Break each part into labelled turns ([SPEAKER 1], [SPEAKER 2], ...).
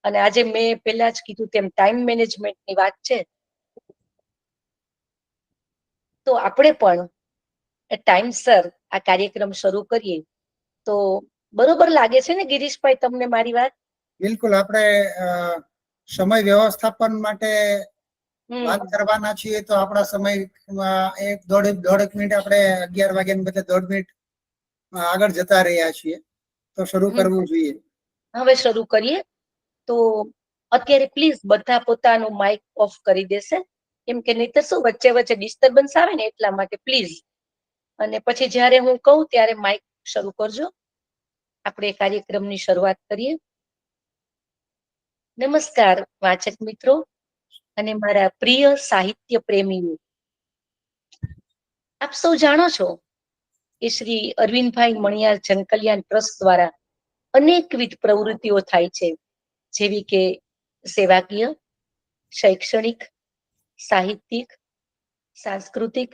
[SPEAKER 1] અને આજે મેં પહેલા જ કીધું તેમ ટાઈમ મેનેજમેન્ટની વાત છે, તો આપણે પણ ટાઈમસર આ કાર્યક્રમ શરૂ કરીએ તો બરોબર લાગે છે ને ગિરીશભાઈ તમને મારી વાત?
[SPEAKER 2] બિલકુલ. આપણે સમય વ્યવસ્થાપન માટે વાત કરવાના છીએ તો આપણા સમય એક દોઢેક મિનિટ આપણે 11 વાગ્યાની બદલે 1.5 મિનિટ આગળ જતા રહ્યા છીએ, તો શરૂ કરવું જોઈએ.
[SPEAKER 1] હવે શરૂ કરીએ. તો અત્યારે પ્લીઝ બધા પોતાનું માઇક ઓફ કરી દેશે, કેમ કે નહીતર શું વચ્ચે વચ્ચે ડિસ્ટર્બન્સ આવે ને એટલા માટે પ્લીઝ. અને પછી જ્યારે હું કહું ત્યારે માઇક શરૂ કરજો. આપણે કાર્યક્રમની શરૂઆત કરીએ. નમસ્કાર વાચક મિત્રો અને મારા પ્રિય સાહિત્ય પ્રેમીઓ. આપ સૌ જાણો છો કે શ્રી અરવિંદભાઈ મણિયાર જનકલ્યાણ ટ્રસ્ટ દ્વારા અનેકવિધ પ્રવૃત્તિઓ થાય છે, જેવી કે સેવાકીય, શૈક્ષણિક, સાહિત્યિક, સાંસ્કૃતિક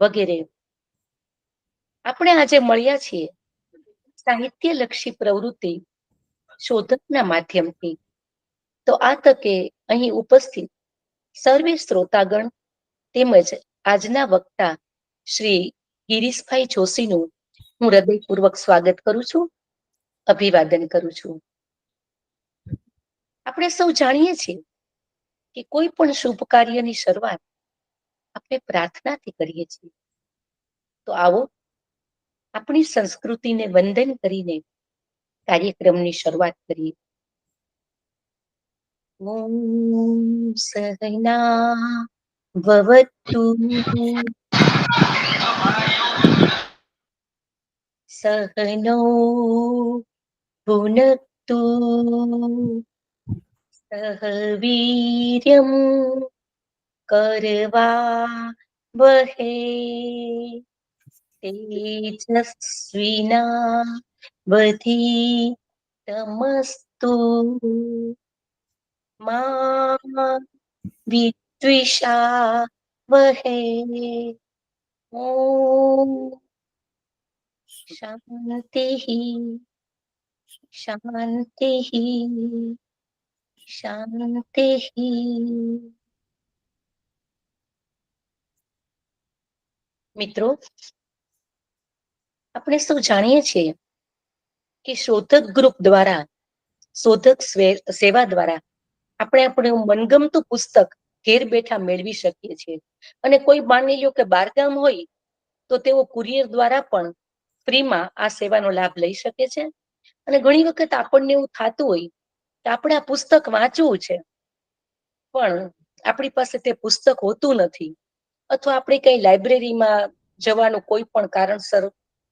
[SPEAKER 1] વગેરે. આપણે આજે મળ્યા છીએ સાહિત્યલક્ષી પ્રવૃત્તિ શોધકના માધ્યમથી. તો આ તકે અહીં ઉપસ્થિત સર્વે શ્રોતાગણ તેમજ આજના વક્તા શ્રી ગિરીશભાઈ જોશીનું હું હૃદયપૂર્વક સ્વાગત કરું છું, અભિવાદન કરું છું. આપણે સૌ જાણીએ છીએ કે કોઈ પણ શુભ કાર્યની શરૂઆત આપણે પ્રાર્થનાથી કરીએ છીએ. તો આવો આપણી સંસ્કૃતિને વંદન કરીને કાર્યક્રમની શરૂઆત કરીએ. ઓમ સહના ભવતુ સહનૌ ભુનક્તુ સહ વીર્યં કરવાવહૈ તેજસ્વીનાવધીતમસ્તુ મા વિદ્વિષાવહૈ. ઓમ શાંતિ શાંતિ શાંતિ. મિત્રો, આપણે શું જાણીએ છીએ કે શોધક ગ્રુપ દ્વારા, શોધક સેવા દ્વારા આપણે આપણું મનગમતું પુસ્તક ઘેર બેઠા મેળવી શકીએ છીએ. અને કોઈ માની લો કે બહારગામ હોય તો તેઓ કુરિયર દ્વારા પણ ફ્રીમાં આ સેવાનો લાભ લઈ શકે છે. અને ઘણી વખત આપણને એવું થતું હોય કે આપણે આ પુસ્તક વાંચવું છે, પણ આપણી પાસે તે પુસ્તક હોતું નથી, અથવા આપણે કઈ લાઇબ્રેરીમાં જવાનું કોઈ પણ કારણસર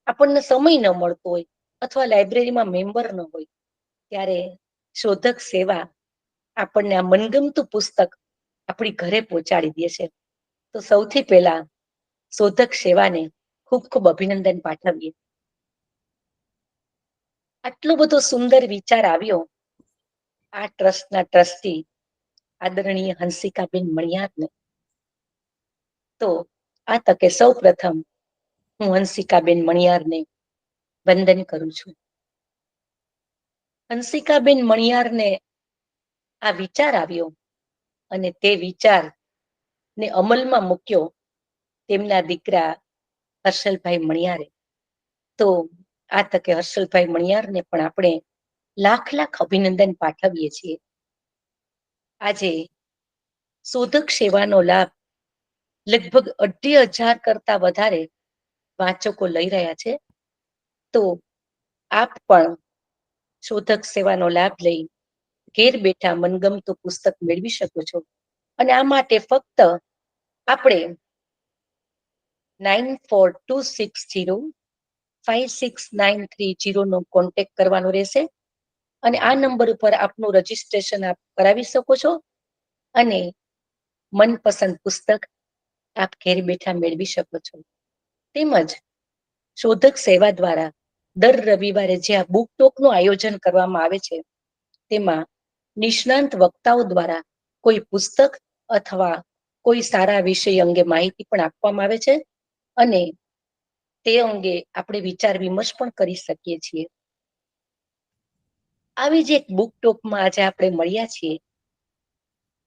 [SPEAKER 1] આપણને સમય ન મળતો હોય, અથવા લાઇબ્રેરીમાં મેમ્બર ન હોય, ત્યારે શોધક સેવા આપણને આ મનગમતું પુસ્તક આપણી ઘરે પહોંચાડી દે છે. તો સૌથી પહેલા શોધક સેવાને ખૂબ ખૂબ અભિનંદન પાઠવીએ. આટલો બધો સુંદર વિચાર આવ્યો આ ટ્રસ્ટના ટ્રસ્ટી આદરણીય હંસિકાબેન મણિયારને. તો આ તકે સૌ પ્રથમ હું હંસિકાબેન મણિયારને વંદન કરું છું. હંસિકાબેન મણિયારને આ વિચાર આવ્યો અને તે વિચારને અમલમાં મૂક્યો તેમના દીકરા હર્ષલભાઈ મણિયારે. તો આ તકે હર્ષલભાઈ મણિયારને પણ આપણે લાખ લાખ અભિનંદન પાઠવીએ છીએ. આજે શોધક સેવાનો લાભ લગભગ 2,500 કરતા વધારે વાચકો લઈ રહ્યા છે. તો આપ પણ શોધક સેવાનો લાભ લઈ ઘેર બેઠા મનગમતું પુસ્તક મેળવી શકો છો. અને આ માટે ફક્ત આપણે 9426056930 નો કોન્ટેક્ટ કરવાનો રહેશે. અને આ નંબર ઉપર આપનું રજીસ્ટ્રેશન આપ કરાવી શકો છો અને મનપસંદ પુસ્તક આપ ઘેર બેઠા મેળવી શકો છો. તેમજ શોધક સેવા દ્વારા દર રવિવારે જે આ બુક ટોકનું આયોજન કરવામાં આવે છે, તેમાં નિષ્ણાંત વક્તાઓ દ્વારા કોઈ પુસ્તક અથવા કોઈ સારા વિષય અંગે માહિતી પણ આપવામાં આવે છે, અને તે અંગે આપણે વિચાર વિમર્શ પણ કરી શકીએ છીએ. આવી જ એક બુક ટોકમાં આજે આપણે મળ્યા છીએ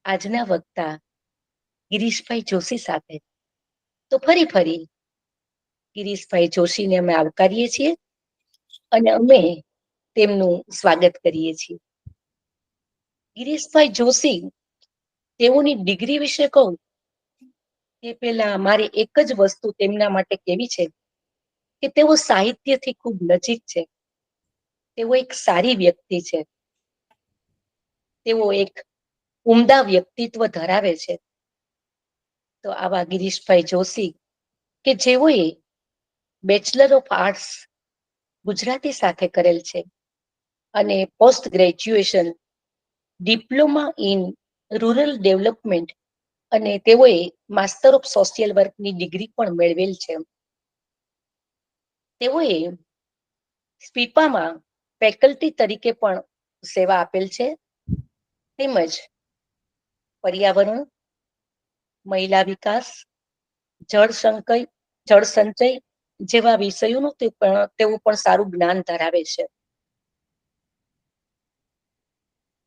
[SPEAKER 1] આજના વક્તા ગિરીશભાઈ જોશી સાથે. તો ફરી ગિરીશભાઈ જોશીને અમે આવકારીએ છીએ અને અમે તેમનું સ્વાગત કરીએ છીએ. ગિરીશભાઈ જોશી, તેઓની ડિગ્રી વિશે કહું તે પહેલા મારે એક જ વસ્તુ તેમના માટે કહેવી છે કે તેઓ સાહિત્યથી ખૂબ નજીક છે. તેઓ એક સારી વ્યક્તિ છે. તેઓ એક ઉમદા વ્યક્તિત્વ ધરાવે છે. તો આવા ગિરીશભાઈ જોશી કે જેઓએ બેચલર ઓફ આર્ટ્સ ગુજરાતી સાથે કરેલ છે અને post graduation diploma in rural development અને તેઓએ માસ્ટર ઓફ સોશિયલ વર્કની ડિગ્રી પણ મેળવેલ છે. તેઓએ સ્પીપામાં ફેકલ્ટી તરીકે પણ સેવા આપેલ છે. તેમજ પર્યાવરણ, મહિલા વિકાસ, જળ સંચય જેવા વિષયોનું તેઓ પણ સારું જ્ઞાન ધરાવે છે.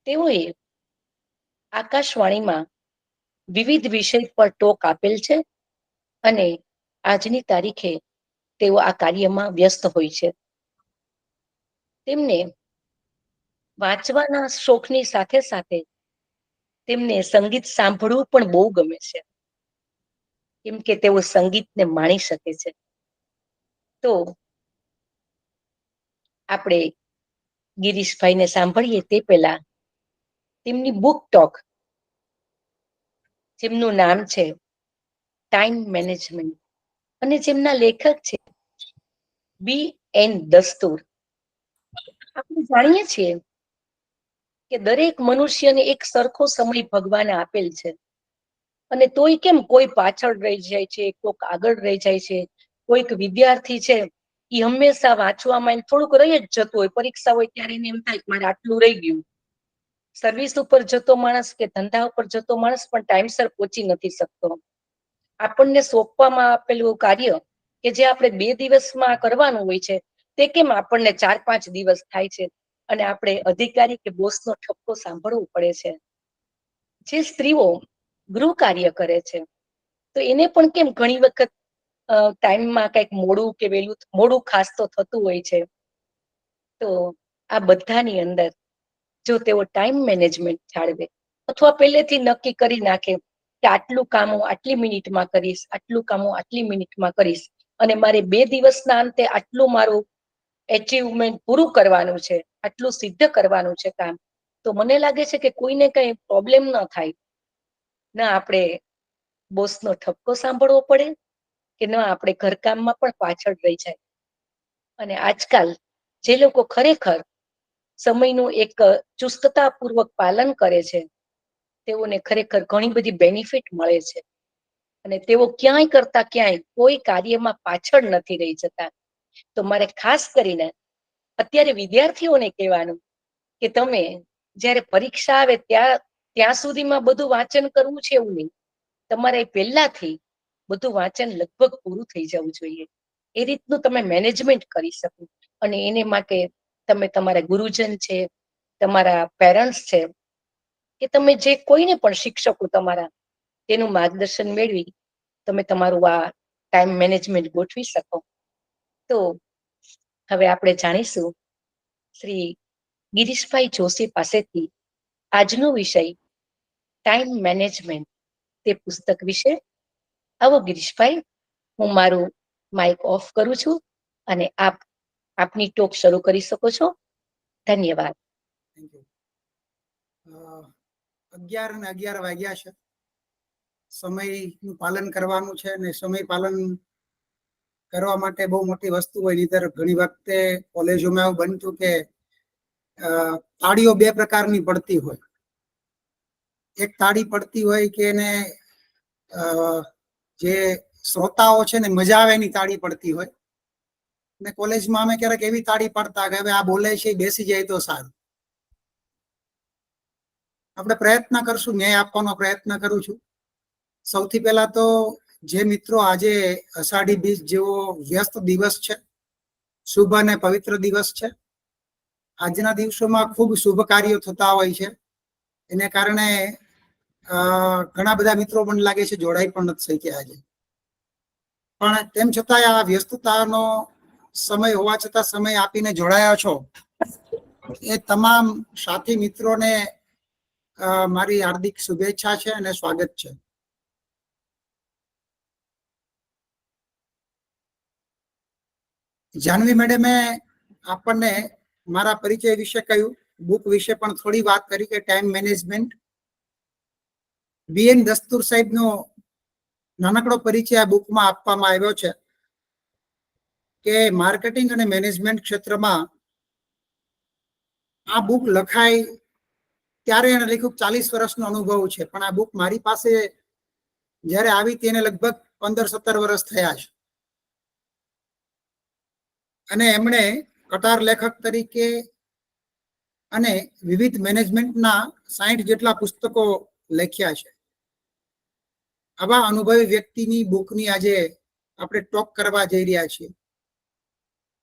[SPEAKER 1] તેઓએ આકાશવાણીમાં વિવિધ વિષય પર ટોક આપેલ છે અને આજની તારીખે તેઓ આ કાર્યમાં વ્યસ્ત હોય છે. તેમને વાંચવાના શોખની સાથે સાથે તેમને સંગીત સાંભળવું પણ બહુ ગમે છે, કેમ કે તેઓ સંગીતને માણી શકે છે. તો આપણે ગિરીશભાઈને સાંભળીએ તે પહેલા તેમની બુક ટોક, જેમનું નામ છે ટાઈમ મેનેજમેન્ટ અને જેમના લેખક છે BN દસ્તુર. આપણે જાણીએ છીએ કે દરેક મનુષ્યને એક સરખો સમય ભગવાને આપેલ છે અને તોય કેમ કોઈ પાછળ રહી જાય છે, કોઈક આગળ રહી જાય છે. કોઈક વિદ્યાર્થી છે એ હંમેશા વાંચવામાં થોડુંક રહી જ જતું હોય. પરીક્ષા હોય ત્યારે એને એમ થાય કે મારે આટલું રહી ગયું. સર્વિસ ઉપર જતો માણસ કે ધંધા ઉપર જતો માણસ પણ ટાઈમસર પહોંચી નથી શકતો. આપણને સોંપવામાં આપેલું કાર્ય કે જે આપણે 2 દિવસમાં કરવાનું હોય છે તે કેમ આપણને 4-5 દિવસ થાય છે અને આપણે અધિકારી કે બોસનો ઠપકો સાંભળવો પડે છે. જે સ્ત્રીઓ ગૃહ કાર્ય કરે છે તો એને પણ કેમ ઘણી વખત ટાઈમમાં કંઈક મોડું કે વહેલું મોડું ખાસ તો થતું હોય છે. તો આ બધાની અંદર જો તેઓ ટાઈમ મેનેજમેન્ટ જાળવે અથવા પહેલેથી નક્કી કરી નાખે કે આટલું કામ હું આટલી મિનિટમાં કરીશ, આટલું કામ હું આટલી મિનિટમાં કરીશ અને મારે 2 દિવસના અંતે આટલું મારું એચિવમેન્ટ પૂરું કરવાનું છે, આટલું સિદ્ધ કરવાનું છે કામ, તો મને લાગે છે કે કોઈને કંઈ પ્રોબ્લેમ ન થાય. ના આપણે બોસનો ઠપકો સાંભળવો પડે કે ન આપણે ઘરકામમાં પણ પાછળ રહી જાય. અને આજકાલ જે લોકો ખરેખર સમયનું એક ચુસ્તતાપૂર્વક પાલન કરે છે તેઓને ખરેખર ઘણી બધી બેનિફિટ મળે છે અને તેઓ ક્યાંય કરતા ક્યાંય કોઈ કાર્યમાં પાછળ નથી રહી જતા. તો મારે ખાસ કરીને અત્યારે વિદ્યાર્થીઓને કહેવાનું કે તમે જ્યારે પરીક્ષા આવે ત્યાં સુધીમાં બધું વાંચન કરવું છે એવું નહીં. તમારે પહેલાથી બધું વાંચન લગભગ પૂરું થઈ જવું જોઈએ. એ રીતનું તમે મેનેજમેન્ટ કરી શકો અને એને માટે તમે તમારા ગુરુજન છે, તમારા પેરેન્ટ્સ છે કે તમે જે કોઈને પણ શિક્ષકો તમારા તેનું માર્ગદર્શન મેળવી તમે તમારું આ ટાઈમ મેનેજમેન્ટ ગોઠવી શકો. તો હવે આપણે જાણીશું શ્રી ગિરીશભાઈ જોશી પાસેથી આજનો વિષય ટાઈમ મેનેજમેન્ટ તે પુસ્તક વિશે. આવો ગિરીશભાઈ, હું મારું માઇક ઓફ કરું છું અને આપની ટોક શરૂ કરી શકો છો. ધન્યવાદ.
[SPEAKER 2] 11 વાગ્યા છે. સમયનું પાલન કરવાનું છે અને સમય પાલન કરવા માટે બહુ મોટી વસ્તુ હોય. નહીંતર ઘણી વખતે કોલેજોમાં એવું બનતું કે તાળીઓ 2 પ્રકારની પડતી હોય. એક તાળી પડતી હોય કે એને જે શ્રોતાઓ છે ને મજા આવે એની તાળી પડતી હોય. અને કોલેજમાં અમે ક્યારેક એવી તાળી પડતા કે હવે આ બોલે છે બેસી જાય તો સારું. આપણે પ્રયત્ન કરશું, ન્યાય આપવાનો પ્રયત્ન કરું છું. સૌથી પહેલા તો જે મિત્રો આજે અષાઢી બીજ જેવો વ્યસ્ત દિવસ છે, શુભ અને પવિત્ર દિવસ છે, આજના દિવસોમાં ખૂબ શુભ કાર્યો થતા હોય છે, એને કારણે ઘણા બધા મિત્રો મને લાગે છે જોડાઈ પણ નથી શક્યા આજે. પણ તેમ છતાંય આ વ્યસ્તતાનો સમય હોવા છતાં સમય આપીને જોડાયા છો એ તમામ સાથી મિત્રોને મારી હાર્દિક શુભેચ્છા છે અને સ્વાગત છે. જાહ્નવી મેડમે આપણને મારા પરિચય વિશે કહ્યું, બુક વિશે પણ થોડી વાત કરી કે ટાઈમ મેનેજમેન્ટ. BN દસ્તુર સાહેબનો નાનકડો પરિચય આ બુકમાં આપવામાં આવ્યો છે કે માર્કેટિંગ અને મેનેજમેન્ટ ક્ષેત્રમાં આ બુક લખાય ત્યારે એને લખ્યું 40 વર્ષનો અનુભવ છે, પણ આ બુક મારી પાસે જ્યારે આવી તેને લગભગ 15-17 વર્ષ થયા છે. અને એમણે કટાર લેખક તરીકે અને વિવિધ મેનેજમેન્ટના 60 જેટલા પુસ્તકો લખ્યા છે. આવા અનુભવી વ્યક્તિની બુકની આજે આપણે ટોક કરવા જઈ રહ્યા છીએ.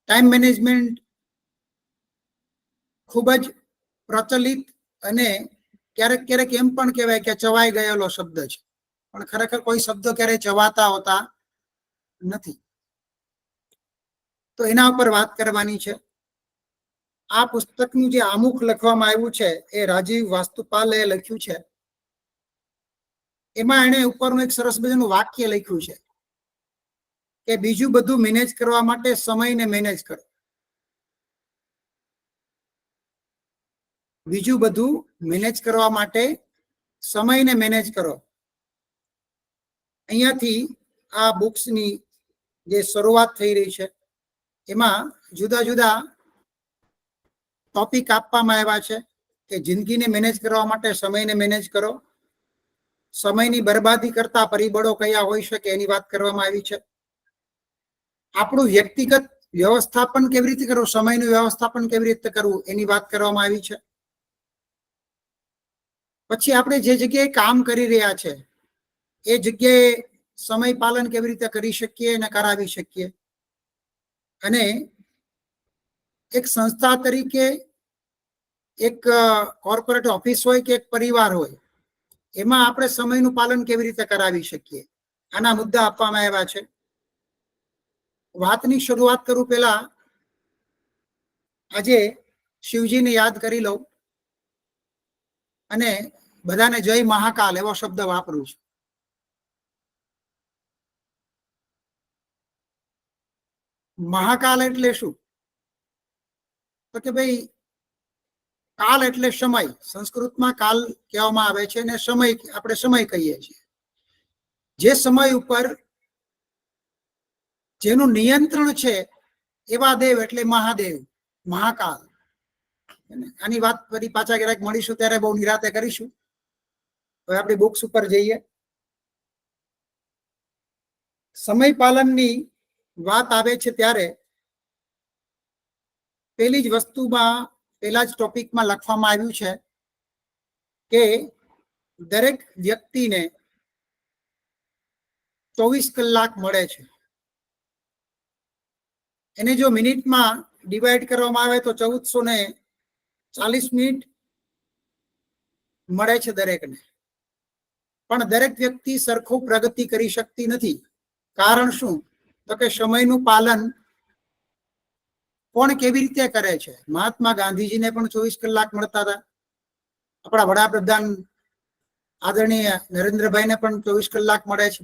[SPEAKER 2] ટાઈમ મેનેજમેન્ટ ખૂબ જ પ્રચલિત અને ક્યારેક ક્યારેક એમ પણ કહેવાય કે ચવાઈ ગયેલો શબ્દ છે, પણ ખરેખર કોઈ શબ્દ ક્યારેય ચવાતા હોતા નથી. તો એના ઉપર વાત કરવાની છે. આ પુસ્તકનું જે આમુખ લખવામાં આવ્યું છે એ રાજીવ વાસ્તુપાલે લખ્યું છે. એમાં એને ઉપરનું એક સરસ મજાનું વાક્ય લખ્યું છે કે બીજું બધું મેનેજ કરવા માટે સમયને મેનેજ કરો. બીજું બધું મેનેજ કરવા માટે સમયને મેનેજ કરો. અહીંયાથી આ બુક્સની જે શરૂઆત થઈ રહી છે એમાં જુદા જુદા ટોપિક આપવામાં આવ્યા છે કે જિંદગીને મેનેજ કરવા માટે સમયને મેનેજ કરો. સમયની બરબાદી કરતા પરિબળો કયા હોઈ શકે એની વાત કરવામાં આવી છે. આપણું વ્યક્તિગત વ્યવસ્થાપન કેવી રીતે કરવું, સમયનું વ્યવસ્થાપન કેવી રીતે કરવું એની વાત કરવામાં આવી છે. પછી આપણે જે જગ્યાએ કામ કરી રહ્યા છે એ જગ્યાએ સમય પાલન કેવી રીતે કરી શકીએ અને કરાવી શકીએ. અને એક સંસ્થા તરીકે, એક કોર્પોરેટ ઓફિસ હોય કે એક પરિવાર હોય, એમાં આપણે સમયનું પાલન કેવી રીતે કરાવી શકીએ, આના મુદ્દા આપવામાં આવ્યા છે. વાતની શરૂઆત કરું પહેલા આજે શિવજીને યાદ કરી લઉં અને બધાને જય મહાકાલ એવો શબ્દ વાપરું છું. મહાકાલ એટલે શું? તો કે ભાઈ કાલ એટલે સમય. સંસ્કૃતમાં કાલ કહેવામાં આવે છે અને સમય આપણે સમય કહીએ છીએ. જે સમય ઉપર જેનું નિયંત્રણ છે એવા દેવ એટલે મહાદેવ, મહાકાલ. આની વાત ફરી પાછા ક્યારેક મળીશું ત્યારે બહુ નિરાતે કરીશું. હવે આપણી બુક્સ ઉપર જઈએ. સમય પાલનની વાત આવે છે ત્યારે પેલી જ વસ્તુમાં, પેલા જ ટોપિકમાં લખવામાં આવ્યું છે કે દરેક વ્યક્તિને 24 કલાક મળે છે. એને જો મિનિટમાં ડિવાઈડ કરવામાં આવે તો 1440 મિનિટ મળે છે દરેકને. પણ દરેક વ્યક્તિ સરખું પ્રગતિ કરી શકતી નથી. કારણ શું? તો કે સમયનું પાલન કોણ કેવી રીતે કરે છે. મહાત્મા ગાંધીજીને પણ 24 કલાક મળતા હતા. આપણા વડાપ્રધાન આદરણીય નરેન્દ્રભાઈને પણ 24 કલાક મળે છે.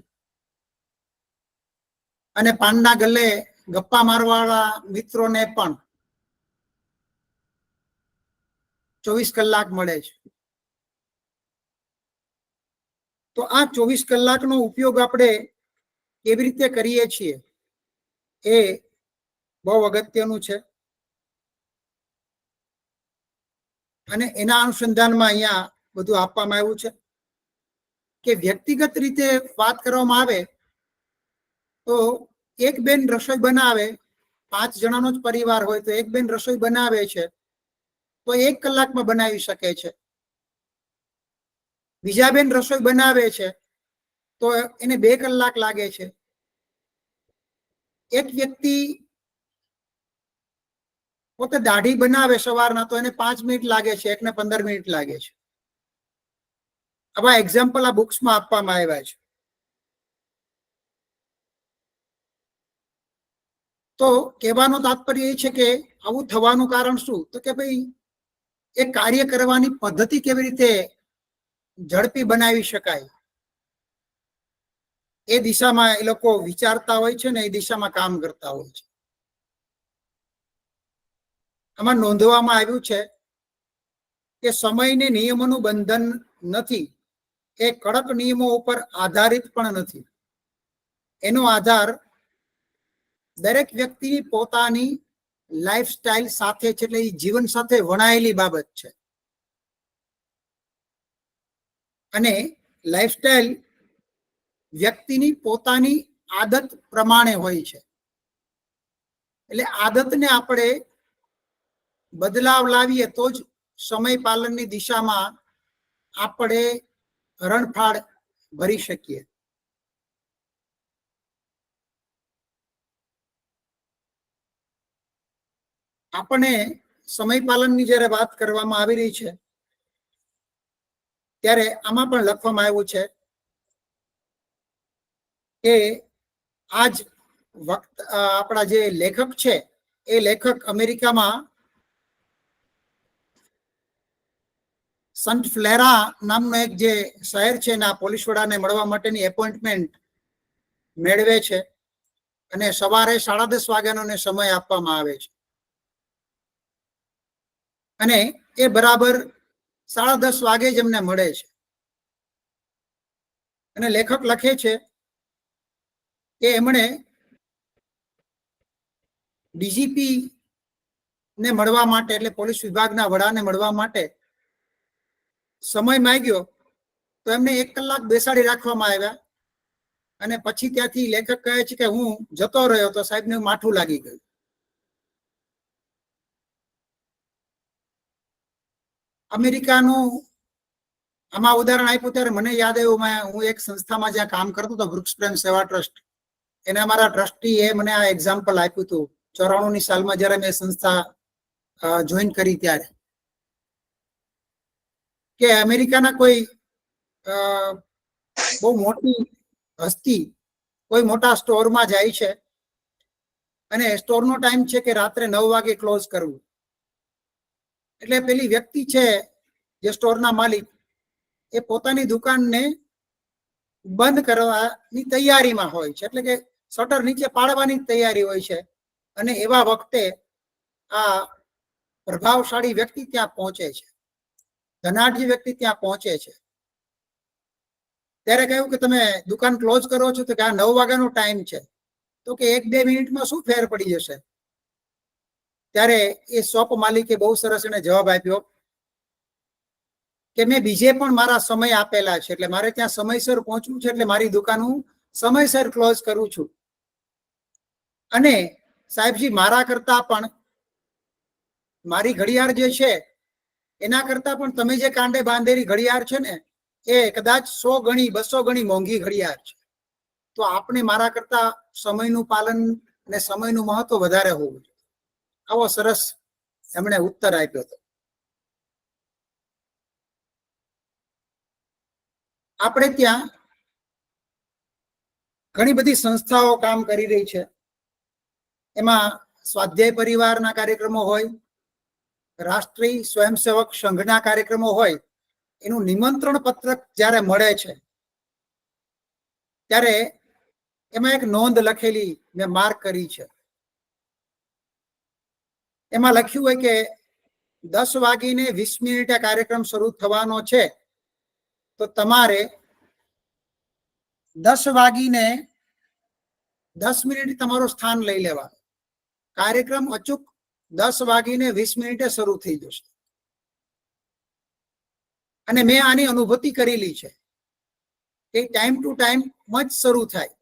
[SPEAKER 2] અને પાનના ગલ્લે ગપ્પા મારવાળા મિત્રોને પણ 24 કલાક મળે છે. તો આ 24 કલાકનો ઉપયોગ આપણે કેવી રીતે કરીએ છીએ એ બહુ અગત્યનું છે. અને એના અનુસંધાનમાં અહીંયા બધું આપવામાં આવ્યું છે કે વ્યક્તિગત રીતે વાત કરવામાં આવે તો એક બેન રસોઈ બનાવે, 5 જણાનો જ પરિવાર હોય તો એક બેન રસોઈ બનાવે છે તો 1 કલાકમાં બનાવી શકે છે. બીજા બેન રસોઈ બનાવે છે તો એને 2 કલાક લાગે છે. એક વ્યક્તિ પોતે દાઢી બનાવે સવારના તો એને 5 મિનિટ લાગે છે, એકને 15 મિનિટ લાગે છે. આવા એક્ઝામ્પલ આ બુક્સમાં આપવામાં આવ્યા છે. તો કહેવાનો તાત્પર્ય એ છે કે આવું થવાનું કારણ શું? તો કે ભાઈ એ કાર્ય કરવાની પદ્ધતિ કેવી રીતે ઝડપી બનાવી શકાય એ દિશામાં એ લોકો વિચારતા હોય છે ને એ દિશામાં કામ કરતા હોય છે. આમાં નોંધવામાં આવ્યું છે કે સમયને નિયમોનું બંધન નથી, એ કડક નિયમો ઉપર આધારિત પણ નથી. એનો આધાર દરેક વ્યક્તિની પોતાની લાઈફસ્ટાઈલ સાથે છે, એટલે એ જીવન સાથે વણાયેલી બાબત છે. અને લાઈફસ્ટાઈલ વ્યક્તિની પોતાની આદત પ્રમાણે હોય છે. એટલે આદતને આપણે બદલાવ લાવીએ તો જ સમય પાલનની દિશામાં આપણે હરણફાળ ભરી શકીએ. આપણે સમય પાલનની જ્યારે વાત કરવામાં આવી રહી છે ત્યારે આમાં પણ લખવામાં આવ્યું છે કે આજ વખત આપણા જે લેખક છે એ લેખક અમેરિકામાં સંત ફ્લેરા નામનું એક જે શહેર છે એના પોલીસ વડાને મળવા માટેની એપોઇન્ટમેન્ટ મેળવે છે અને સવારે 10:30 વાગ્યાનો સમય આપવામાં આવે છે અને એ બરાબર 10:30 વાગે જ એમને મળે છે. અને લેખક લખે છે કે એમણે ડીજીપી ને મળવા માટે, એટલે પોલીસ વિભાગના વડાને મળવા માટે સમય માંગ્યો તો એમને 1 કલાક બેસાડી રાખવામાં આવ્યા અને પછી ત્યાંથી લેખક કહે છે કે હું જતો રહ્યો તો સાહેબને માઠું લાગી ગયું. અમેરિકાનું આમાં ઉદાહરણ આપ્યું ત્યારે મને યાદ આવ્યું, હું એક સંસ્થામાં જ્યાં કામ કરતો હતો, વૃક્ષ પ્રેમ સેવા ટ્રસ્ટ, એને અમારા ટ્રસ્ટી એ મને આ એક્ઝામ્પલ આપ્યું હતું 94ની સાલમાં જ્યારે મેં સંસ્થા જોઈન કરી ત્યારે, કે અમેરિકાના કોઈ બહુ મોટી હસ્તી કોઈ મોટા સ્ટોરમાં જાય છે અને સ્ટોરનો ટાઈમ છે કે રાત્રે 9 વાગે ક્લોઝ કરવું. એટલે પેલી વ્યક્તિ છે જે સ્ટોરના માલિક, એ પોતાની દુકાનને બંધ કરવાની તૈયારીમાં હોય છે, એટલે કે શટર નીચે પાડવાની તૈયારી હોય છે. અને એવા વખતે આ પ્રભાવશાળી વ્યક્તિ ત્યાં પહોંચે છે, ધનાઢ્ય વ્યક્તિ ત્યાં પહોંચે છે. ત્યારે કહ્યું કે તમે દુકાન ક્લોઝ કરો છો? તો કે આ 9 વાગ્યાનો ટાઈમ છે. તો કે 1-2 મિનિટમાં શું ફેર પડી જશે? ત્યારે એ શોપ માલિકે બહુ સરસ એને જવાબ આપ્યો કે મેં બીજે પણ મારા સમય આપેલા છે, એટલે મારે ત્યાં સમયસર પહોંચવું છે, એટલે મારી દુકાન હું સમયસર ક્લોઝ કરું છું. અને સાહેબજી, મારા કરતા પણ મારી ઘડિયાળ જે છે એના કરતા પણ તમે જે કાંડે બાંધેલી ઘડિયાળ છે ને એ કદાચ 100 ગણી 200 ગણી મોંઘી ઘડિયાળ છે. તો આપણે મારા કરતા સમયનું પાલન અને સમયનું મહત્વ વધારે હોવું જોઈએ. આવો સરસ એમણે ઉત્તર આપ્યો હતો. આપણે ત્યાં ઘણી બધી સંસ્થાઓ કામ કરી રહી છે. એમાં સ્વાધ્યાય પરિવારના કાર્યક્રમો હોય, રાષ્ટ્રીય સ્વયંસેવક સંઘના કાર્યક્રમો હોય, એનું નિમંત્રણ પત્રક જ્યારે મળે છે ત્યારે એમાં એક નોંધ લખેલી મેં માર્ક કરી છે. એમાં લખ્યું હોય કે 10:20 કાર્યક્રમ શરૂ થવાનો છે, તો તમારે 10:10 તમારું સ્થાન લઈ લેવાનું. કાર્યક્રમ અચૂક 10:20 શરૂ થઈ જશે. અને મેં આની અનુભૂતિ કરેલી છે કે ટાઈમ ટુ ટાઈમ જ શરૂ થાય.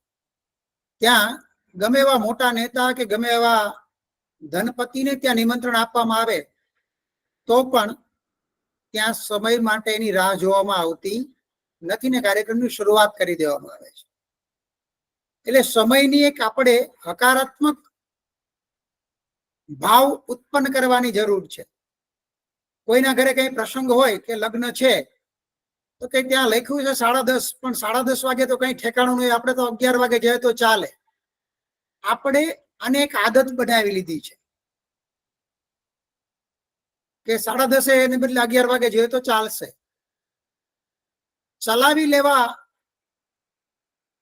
[SPEAKER 2] ત્યાં ગમે એવા મોટા નેતા કે ગમે એવા ધનપતિને ત્યાં નિમંત્રણ આપવામાં આવે તો પણ ત્યાં સમય માટે એની રાહ જોવામાં આવતી નથી ને કાર્યક્રમની શરૂઆત કરી દેવામાં આવે છે. એટલે સમયની એક આપણે હકારાત્મક ભાવ ઉત્પન્ન કરવાની જરૂર છે. કોઈના ઘરે કઈ પ્રસંગ હોય કે લગ્ન છે તો કઈ ત્યાં લખ્યું છે 10:30, પણ 10:30 વાગે તો કઈ ઠેકાણું નહીં, આપણે તો 11 વાગે જાય તો ચાલે. આપણે આને એક આદત બનાવી લીધી છે કે 10:30 એને બદલે 11 વાગે જોઈએ તો ચાલશે. ચલાવી લેવા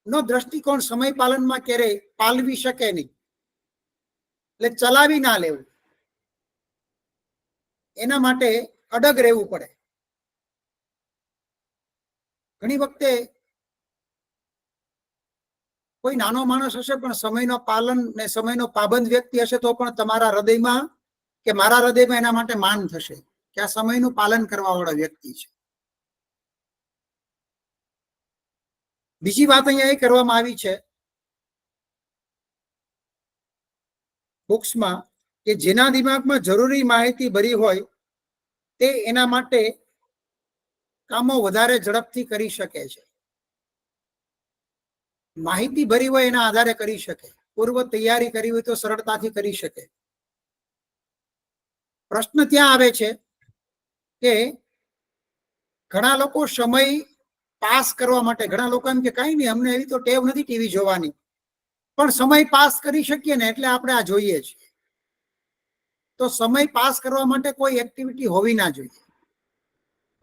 [SPEAKER 2] નો દ્રષ્ટિકોણ સમય પાલનમાં ક્યારેય પાલવી શકે નહીં. એટલે ચલાવી ના લેવું, એના માટે અડગ રહેવું પડે. ઘણી વખતે કોઈ નાનો માણસ હશે પણ સમયનો પાલન ને સમયનો પાબંદ વ્યક્તિ હશે તો પણ તમારા હૃદયમાં કે મારા હૃદયમાં એના માટે માન થશે કે આ સમયનું પાલન કરવા વાળો વ્યક્તિ છે. બીજી વાત અહીંયા એ કરવામાં આવી છે બુક્સમાં કે જેના દિમાગમાં જરૂરી માહિતી ભરી હોય તે એના માટે કામો વધારે ઝડપથી કરી શકે છે. માહિતી ભરી હોય એના આધારે કરી શકે, પૂર્વ તૈયારી કરી હોય તો સરળતાથી કરી શકે. પ્રશ્ન ત્યાં આવે છે કે ઘણા લોકો સમય પાસ કરવા માટે, ઘણા લોકો એમ કે કઈ નહીં અમને એવી તો ટેવ નથી ટીવી જોવાની, પણ સમય પાસ કરી શકીએ ને એટલે આપણે આ જોઈએ છીએ. તો સમય પાસ કરવા માટે કોઈ એક્ટિવિટી હોવી ના જોઈએ.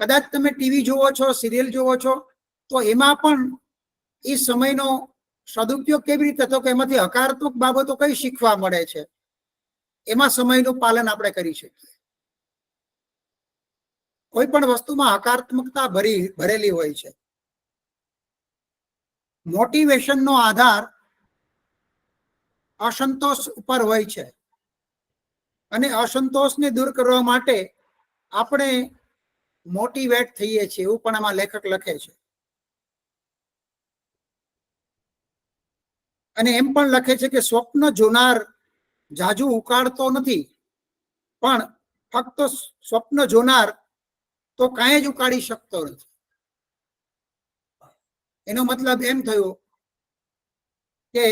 [SPEAKER 2] કદાચ તમે ટીવી જોવો છો, સિરિયલ જોવો છો, તો એમાં પણ એ સમયનો સદુપયોગ કેવી રીતે, તો કે એમાંથી હકારાત્મક બાબતો કઈ શીખવા મળે છે, એમાં સમયનું પાલન આપણે કરી શકીએ. કોઈ પણ વસ્તુમાં હકારાત્મકતા ભરેલી હોય છે. મોટિવેશનનો આધાર અસંતોષ ઉપર હોય છે અને અસંતોષને દૂર કરવા માટે આપણે મોટિવેટ થઈએ છીએ, એવું પણ આમાં લેખક લખે છે. અને એમ પણ લખે છે કે સ્વપ્ન જોનાર જાજુ ઉકાળતો નથી, પણ ફક્ત સ્વપ્ન જોનાર તો કાંઈ જ ઉકાળી શકતો નથી. એનો મતલબ એમ થયો કે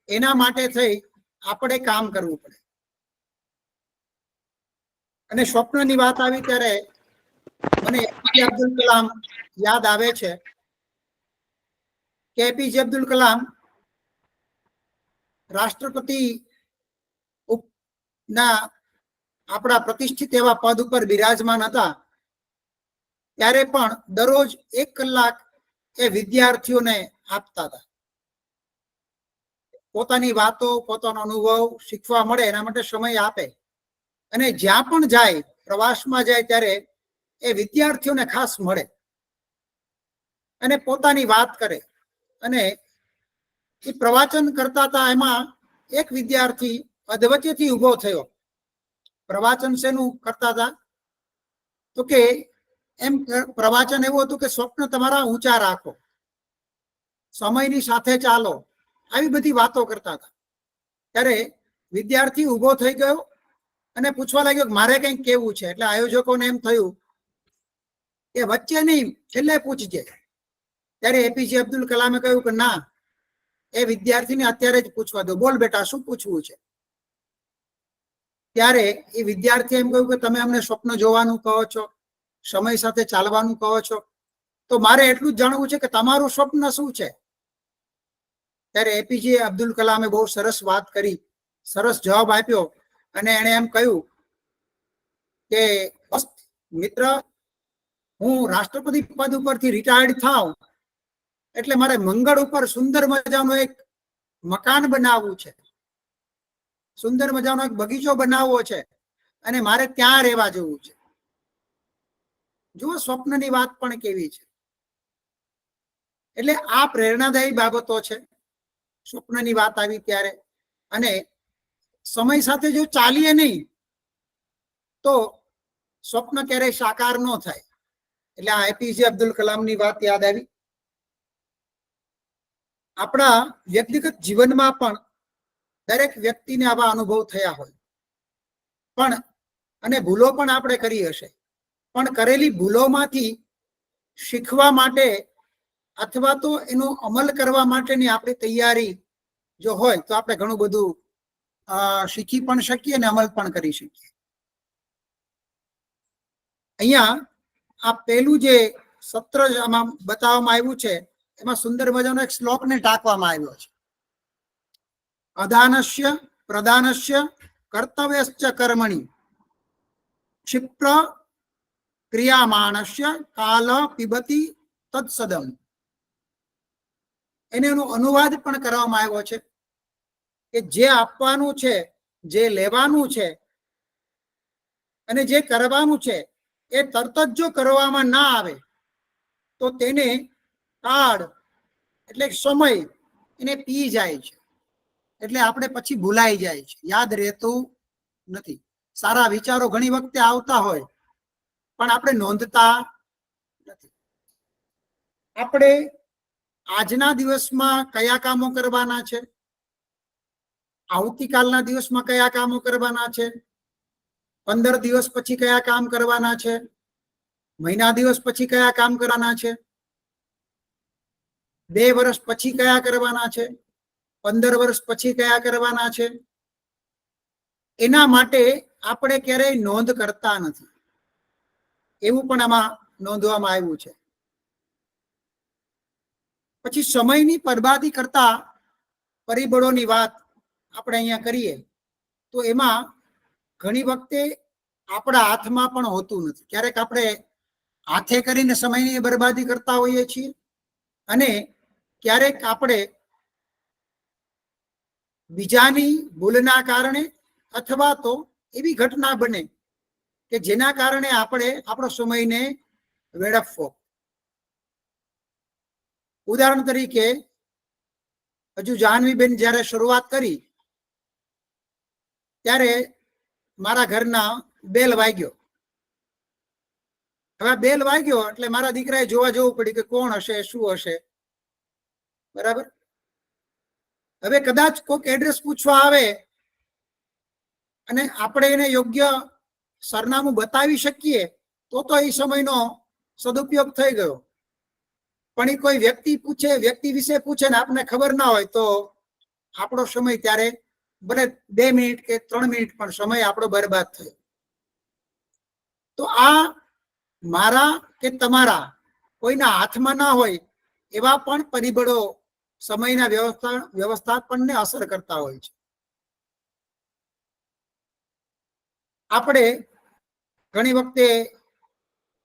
[SPEAKER 2] એના માટે થઈ આપણે કામ કરવું પડે. અને સ્વપ્નની વાત આવી ત્યારે મને એપીજે અબ્દુલ કલામ યાદ આવે છે કે એપીજે અબ્દુલ કલામ રાષ્ટ્રપતિ ના આપણા પ્રતિષ્ઠિત એવા પદ ઉપર બિરાજમાન હતા, ત્યારે પણ દરરોજ 1 કલાક એ વિદ્યાર્થીઓને આપતા હતા. પોતાની વાતો, પોતાનો અનુભવ શીખવા મળે એના માટે સમય આપે. અને જ્યાં પણ જાય, પ્રવાસમાં જાય ત્યારે એ વિદ્યાર્થીઓને ખાસ મળે અને પોતાની વાત કરે. અને એ પ્રવચન કરતા હતા, એમાં એક વિદ્યાર્થી અધવચ્ચેથી ઉભો થયો. પ્રવચન શેનું કરતા હતા તો કે એમ પ્રવચન એવું હતું કે સ્વપ્ન તમારા ઊંચા રાખો, સમયની સાથે ચાલો, આવી બધી વાતો કરતા હતા. ત્યારે વિદ્યાર્થી ઉભો થઈ ગયો અને પૂછવા લાગ્યો કે મારે કંઈક કેવું છે. એટલે આયોજકોને એમ થયું કે વચ્ચે નહીં, છેલ્લે પૂછજે. ત્યારે એપીજે અબ્દુલ કલામે કહ્યું કે ના, એ વિદ્યાર્થીને અત્યારે જ પૂછવા દો, બોલ બેટા શું પૂછવું છે. ત્યારે એ વિદ્યાર્થી એમ કહ્યું કે તમે અમને સ્વપ્ન જોવાનું કહો છો, સમય સાથે ચાલવાનું કહો છો, તો મારે એટલું જ જાણવું છે કે તમારું સ્વપ્ન શું છે. ત્યારે એપીજે અબ્દુલ કલામે બહુ સરસ વાત કરી, સરસ જવાબ આપ્યો અને એણે એમ કહ્યું કે મિત્ર, હું રાષ્ટ્રપતિ પદ ઉપરથી રિટાયર્ડ થાઉં એટલે મારે મંગળ ઉપર સુંદર મજાનો એક મકાન બનાવવું છે, સુંદર મજાનો એક બગીચો બનાવવો છે અને મારે ત્યાં રહેવા જવું છે. જુઓ સ્વપ્નની વાત પણ કેવી છે. એટલે આ પ્રેરણાદાયી બાબતો છે સ્વપ્નની વાત આવી ત્યારે. અને સમય સાથે જો ચાલીએ નહીં તો સ્વપ્ન ક્યારેય સાકાર ન થાય. એટલે આ એપીજે અબ્દુલ કલામની વાત યાદ આવી. આપણા વ્યક્તિગત જીવનમાં પણ દરેક વ્યક્તિને આવા અનુભવ થયા હોય, પણ અને ભૂલો પણ આપણે કરી હશે, પણ કરેલી ભૂલોમાંથી શીખવા માટે અથવા તો એનો અમલ કરવા માટેની આપણી તૈયારી જો હોય તો આપણે ઘણું બધું શીખી પણ શકીએ અને અમલ પણ કરી શકીએ. અહીંયા આ પેલું જે સત્ર આમાં બતાવવામાં આવ્યું છે એમાં સુંદર મજાનો એક શ્લોકને ટાંકવામાં આવ્યો છે. અદાનસ્ય પ્રદાનસ્ય કર્તવ્યશ્ચ કર્મણિ ક્ષિપ્ર ક્રિયામાણસ્ય કાલ પિબતી તત્સદમ. એનો અનુવાદ પણ કરવામાં આવ્યો છે કે જે આપવાનું છે, જે લેવાનું છે અને જે કરવાનું છે એ તરત જ જો કરવામાં ના આવે તો તેને કાળ એટલે સમય એને પી જાય છે. એટલે આપણે પછી ભૂલાઈ જાય છે, યાદ રહેતું નથી. સારા વિચારો ઘણી વખતે આવતા હોય પણ આપણે નોંધતા નથી. આપણે આજના દિવસમાં કયા કામો કરવાના છે, આવતીકાલના દિવસમાં કયા કામો કરવાના છે, 15 દિવસ પછી કયા કામ કરવાના છે, મહિના દિવસ પછી કયા કામ કરવાના છે, 2 વર્ષ પછી કયા કરવાના છે, 15 વર્ષ પછી કયા કરવાના છે, એના માટે આપણે ક્યારેય નોંધ કરતા નથી. એવું પણ આમાં નોંધવામાં આવ્યું છે. પછી સમયની બરબાદી કરતા પરિબળોની વાત આપણે અહીંયા કરીએ તો એમાં ઘણી વખતે આપણા હાથમાં પણ હોતું નથી. ક્યારેક આપણે હાથે કરીને સમયની બરબાદી કરતા હોઈએ છીએ અને ક્યારેક આપણે બીજાની ભૂલના કારણે અથવા તો એવી ઘટના બને કે જેના કારણે આપણે આપણો સમયને વેડફવો. ઉદાહરણ તરીકે હજુ જાહ્નવીબેન જ્યારે શરૂઆત કરી ત્યારે મારા ઘરના બેલ વાગ્યો. હવે બેલ વાગ્યો એટલે મારા દીકરાએ જોવા જવું પડ્યું કે કોણ હશે, શું હશે, બરાબર. હવે કદાચ કોઈક એડ્રેસ પૂછવા આવે અને આપણે એને યોગ્ય સરનામું બતાવી શકીએ તો એ સમયનો સદુપયોગ થઈ ગયો. પણ એ કોઈ વ્યક્તિ વિશે પૂછે ને આપણને ખબર ના હોય તો આપણો સમય ત્યારે ભલે 2 મિનિટ કે 3 મિનિટ પણ સમય આપણો બરબાદ થયો. તો આ મારા કે તમારા કોઈના હાથમાં ના હોય એવા પણ પરિબળો સમયના વ્યવસ્થાપનને અસર કરતા હોય છે. આપણે ઘણી વખતે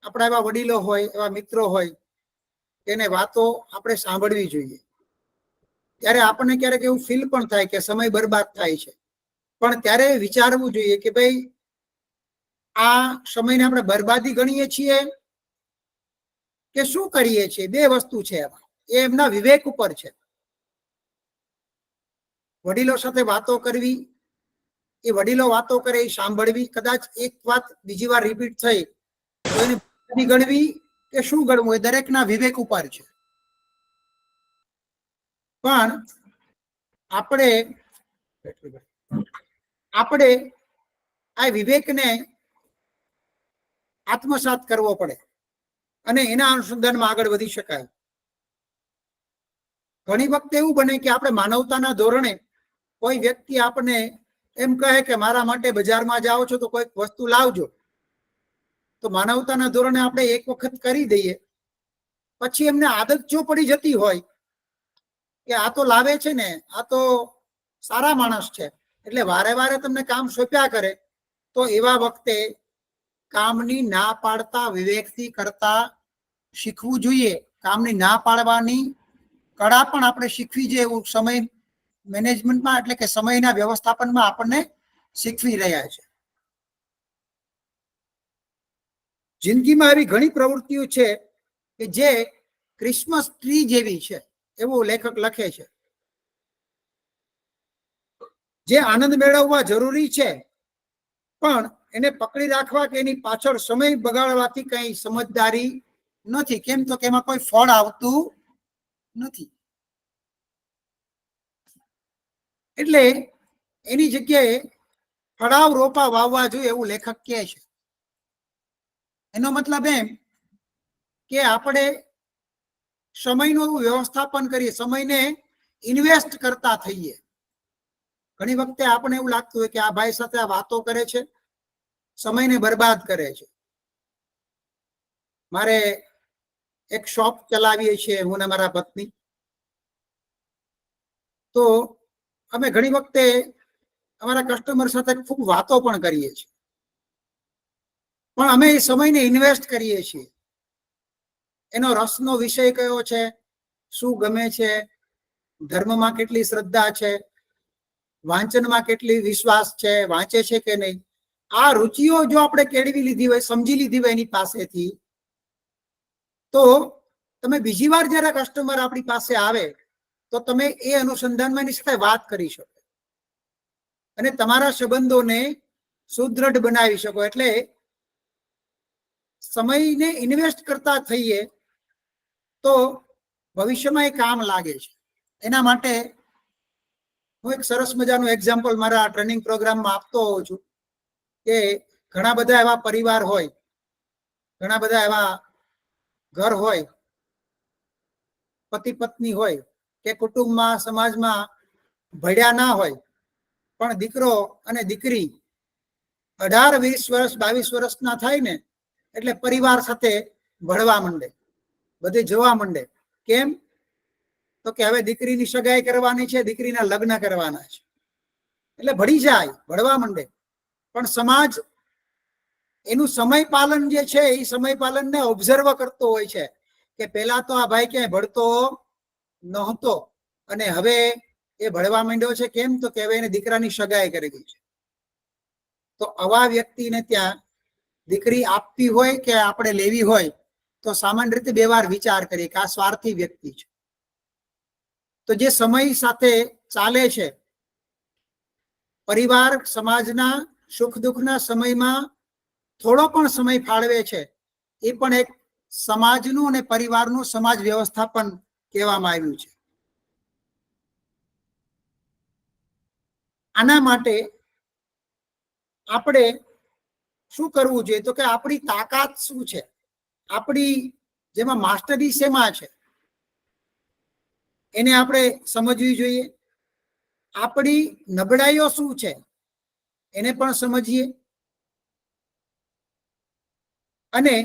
[SPEAKER 2] આપણા એવા વડીલો હોય, એવા મિત્રો હોય એને વાતો આપણે સાંભળવી જોઈએ. ત્યારે આપણને ક્યારેક એવું ફીલ પણ થાય કે સમય બરબાદ થાય છે, પણ ત્યારે વિચારવું જોઈએ કે ભાઈ આ સમયને આપણે બરબાદી ગણીએ છીએ કે શું કરીએ છીએ. 2 વસ્તુ છે એમાં, એ એમના વિવેક ઉપર છે. વડીલો સાથે વાતો કરવી, એ વડીલો વાતો કરે એ સાંભળવી, કદાચ એક વાત બીજી વાર રિપીટ થઈ તો એને ગણવી કે શું ગણવું એ દરેકના વિવેક ઉપર છે. પણ આપણે આ વિવેકને આત્મસાત કરવો પડે અને એના અનુસંધાનમાં આગળ વધી શકાય. ઘણી વખતે એવું બને કે આપણે માનવતાના ધોરણે કોઈ વ્યક્તિ આપણને એમ કહે કે મારા માટે બજારમાં જાઓ છો તો કોઈક વસ્તુ લાવજો, તો માનવતાના ધોરણે આપણે એક વખત કરી દઈએ. પછી એમને આદત જો પડી જતી હોય કે આ તો લાવે છે ને, આ તો સારા માણસ છે એટલે વારે વારે તમને કામ સોંપ્યા કરે, તો એવા વખતે કામની ના પાડતા વિવેકથી કરતા શીખવું જોઈએ. કામની ના પાડવાની કળા પણ આપણે શીખવી જોઈએ. એવું સમય મેનેજમેન્ટમાં એટલે કે સમયના વ્યવસ્થાપનમાં આપણને શીખવી રહ્યા છે. જિંદગીમાં એવી ઘણી પ્રવૃત્તિઓ છે કે જે ક્રિસમસ ટ્રી જેવી છે એવું લેખક લખે છે. જે આનંદ મેળવવા જરૂરી છે પણ એને પકડી રાખવા કે એની પાછળ સમય બગાડવાથી કઈ સમજદારી નથી. કેમ તો કે એમાં કોઈ ફળ આવતું નથી. એટલે એની જગ્યાએ ફળાવ રોપા વાવવા જોઈએ એવું લેખક કહે છે. એનો મતલબ એમ કે આપણે સમયનું વ્યવસ્થાપન કરીએ, સમયને ઇન્વેસ્ટ કરતા થઈએ. ઘણી વખતે આપણે એવું લાગતું હોય કે આ ભાઈ સાથે આ વાતો કરે છે, સમયને બરબાદ કરે છે. મારે એક શોપ ચલાવીએ છીએ હું ને મારા પત્ની. તો અમે ઘણી વખતે અમારા કસ્ટમર સાથે ખૂબ વાતો પણ કરીએ છીએ, પણ અમે એ સમયને ઇન્વેસ્ટ કરીએ છીએ. એનો રસનો વિષય કયો છે, શું ગમે છે, ધર્મમાં કેટલી શ્રદ્ધા છે, વાંચનમાં કેટલી વિશ્વાસ છે, વાંચે છે કે નહીં. આ રુચિઓ જો આપણે કેળવી લીધી હોય, સમજી લીધી હોય એની પાસેથી, તો તમે બીજી વાર જયારે કસ્ટમર આપણી પાસે આવે તો તમે એ અનુસંધાનમાં એની સાથે વાત કરી શકો અને તમારા સંબંધોને સુદૃઢ બનાવી શકો. એટલે સમયને ઇન્વેસ્ટ કરતા થઈએ તો ભવિષ્યમાં એ કામ લાગે છે. એના માટે હું એક સરસ મજાનું એક્ઝામ્પલ મારા ટ્રેનિંગ પ્રોગ્રામમાં આપતો હોઉં છું કે ઘણા બધા એવા પરિવાર હોય, ઘણા બધા એવા ઘર હોય, પતિ પત્ની હોય કે કુટુંબમાં સમાજમાં ભળ્યા ના હોય, પણ દીકરો અને દીકરી 18, 20 વર્ષ 22 વર્ષના થાય ને એટલે પરિવાર સાથે ભળવા માંડે, બધે જોવા માંડે. કેમ? તો કે હવે દીકરીની સગાઈ કરવાની છે, દીકરીના લગ્ન કરવાના છે, એટલે ભળી જાય, ભળવા માંડે. પણ સમાજ એનું સમય પાલન જે છે એ સમય પાલનને ઓબ્ઝર્વ કરતો હોય છે કે પેલા તો આ ભાઈ ક્યાંય ભળતો નહોતો અને હવે એ ભળવા માંડ્યો છે. કેમ? તો કે હવે એને દીકરાની સગાઈ કરી ગઈ છે. તો આવા વ્યક્તિને ત્યાં દીકરી આપવી હોય કે આપણે લેવી હોય તો સામાન્ય રીતે બે વાર વિચાર કરીએ કે આ સ્વાર્થી વ્યક્તિ છે. તો જે સમય સાથે ચાલે છે, પરિવાર સમાજના સુખ દુઃખના સમયમાં થોડો પણ સમય ફાળવે છે, એ પણ એક સમાજનું અને પરિવારનું સમાજ વ્યવસ્થાપન કહેવામાં આવ્યું છે. આના માટે આપણે શું કરવું જોઈએ? તો કે આપણી તાકાત શું છે, આપણી જેમાં માસ્ટરી શેમાં છે એને આપણે સમજવી જોઈએ. આપણી નબળાઈઓ શું છે એને પણ સમજીએ અને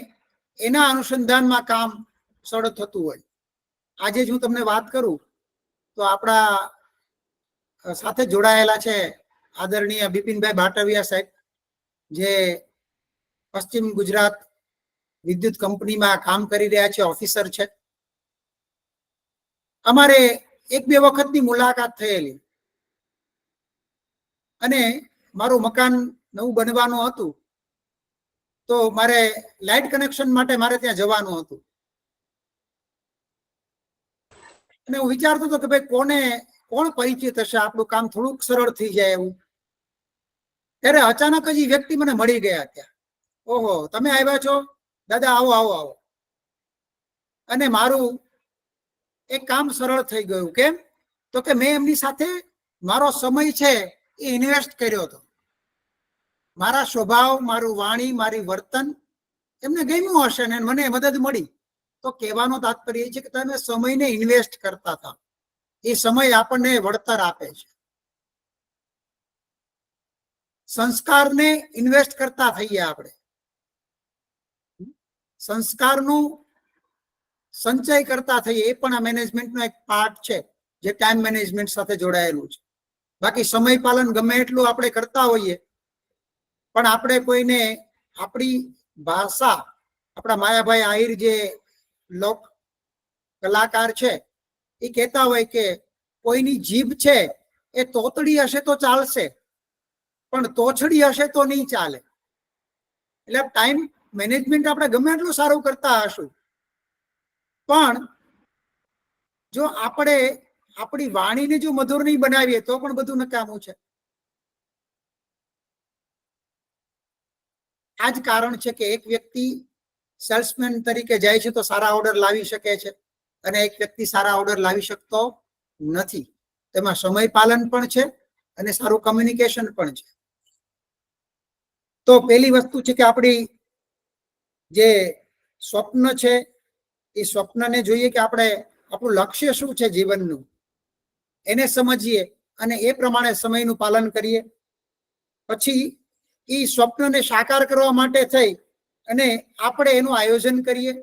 [SPEAKER 2] એના અનુસંધાનમાં કામ સરળ થતું હોય. આજે જ હું તમને વાત કરું તો આપણા સાથે જોડાયેલા છે આદરણીય બિપિનભાઈ ભાટવિયા સાહેબ, જે પશ્ચિમ ગુજરાત વિદ્યુત કંપનીમાં કામ કરી રહ્યા છે, ઓફિસર છે. અમારે 1-2 વખતની મુલાકાત થયેલી અને મારું મકાન નવું બનવાનું હતું તો મારે લાઇટ કનેક્શન માટે મારે ત્યાં જવાનું હતું અને હું વિચારતો હતો કે ભાઈ કોણ પરિચિત હશે, આપણું કામ થોડુંક સરળ થઈ જાય એવું. ત્યારે અચાનક જ એ વ્યક્તિ મને મળી ગયા ત્યાં. ઓહો, તમે આવ્યા છો દાદા, આવો આવો આવો. અને મારું એક કામ સરળ થઈ ગયું. કેમ? તો કે મેં એમની સાથે મારો સમય છે એ ઇન્વેસ્ટ કર્યો હતો. મારા સ્વભાવ, મારું વાણી, મારી વર્તન એમને ગમ્યું હશે ને મને મદદ મળી. તો કહેવાનો તાત્પર્ય એ છે કે તમે સમયને ઇન્વેસ્ટ કરતા હતા, એ સમય આપણને વળતર આપે છે. સંસ્કારને ઇન્વેસ્ટ કરતા થઈએ આપણે, સંસ્કારનું સંચય કરતા થઈએ, એ પણ આ મેનેજમેન્ટનો એક પાર્ટ છે જે ટાઈમ મેનેજમેન્ટ સાથે જોડાયેલું છે. બાકી સમય પાલન ગમે એટલું આપણે કરતા હોઈએ પણ આપણે કોઈને આપણી ભાષા, આપણા માયાભાઈ આહિર જે લોક કલાકાર છે એ કહેતા હોય કે કોઈની જીભ છે એ તોતડી હશે તો ચાલશે પણ તોછડી હશે તો નહીં ચાલે. એટલે ટાઈમ મેનેજમેન્ટ આપણે ગમે એટલું સારું કરતા હશું પણ જો આપણે આપણી વાણીને જો મધુર નહીં બનાવીએ તો પણ બધું નકામું છે. આ જ કારણ છે કે એક વ્યક્તિ સેલ્સમેન તરીકે જાય છે તો સારા ઓર્ડર લાવી શકે છે અને એક વ્યક્તિ સારા ઓર્ડર લાવી શકતો નથી. તેમાં સમય પાલન પણ છે અને સારું કમ્યુનિકેશન પણ છે. તો પહેલી વસ્તુ છે કે આપણી જે સ્વપ્ન છે એ સ્વપ્નને જોઈએ કે આપણે આપણું લક્ષ્ય શું છે જીવનનું, એને સમજીએ અને એ પ્રમાણે સમયનું પાલન કરીએ. પછી એ સ્વપ્નને સાકાર કરવા માટે થઈ અને આપણે એનું આયોજન કરીએ,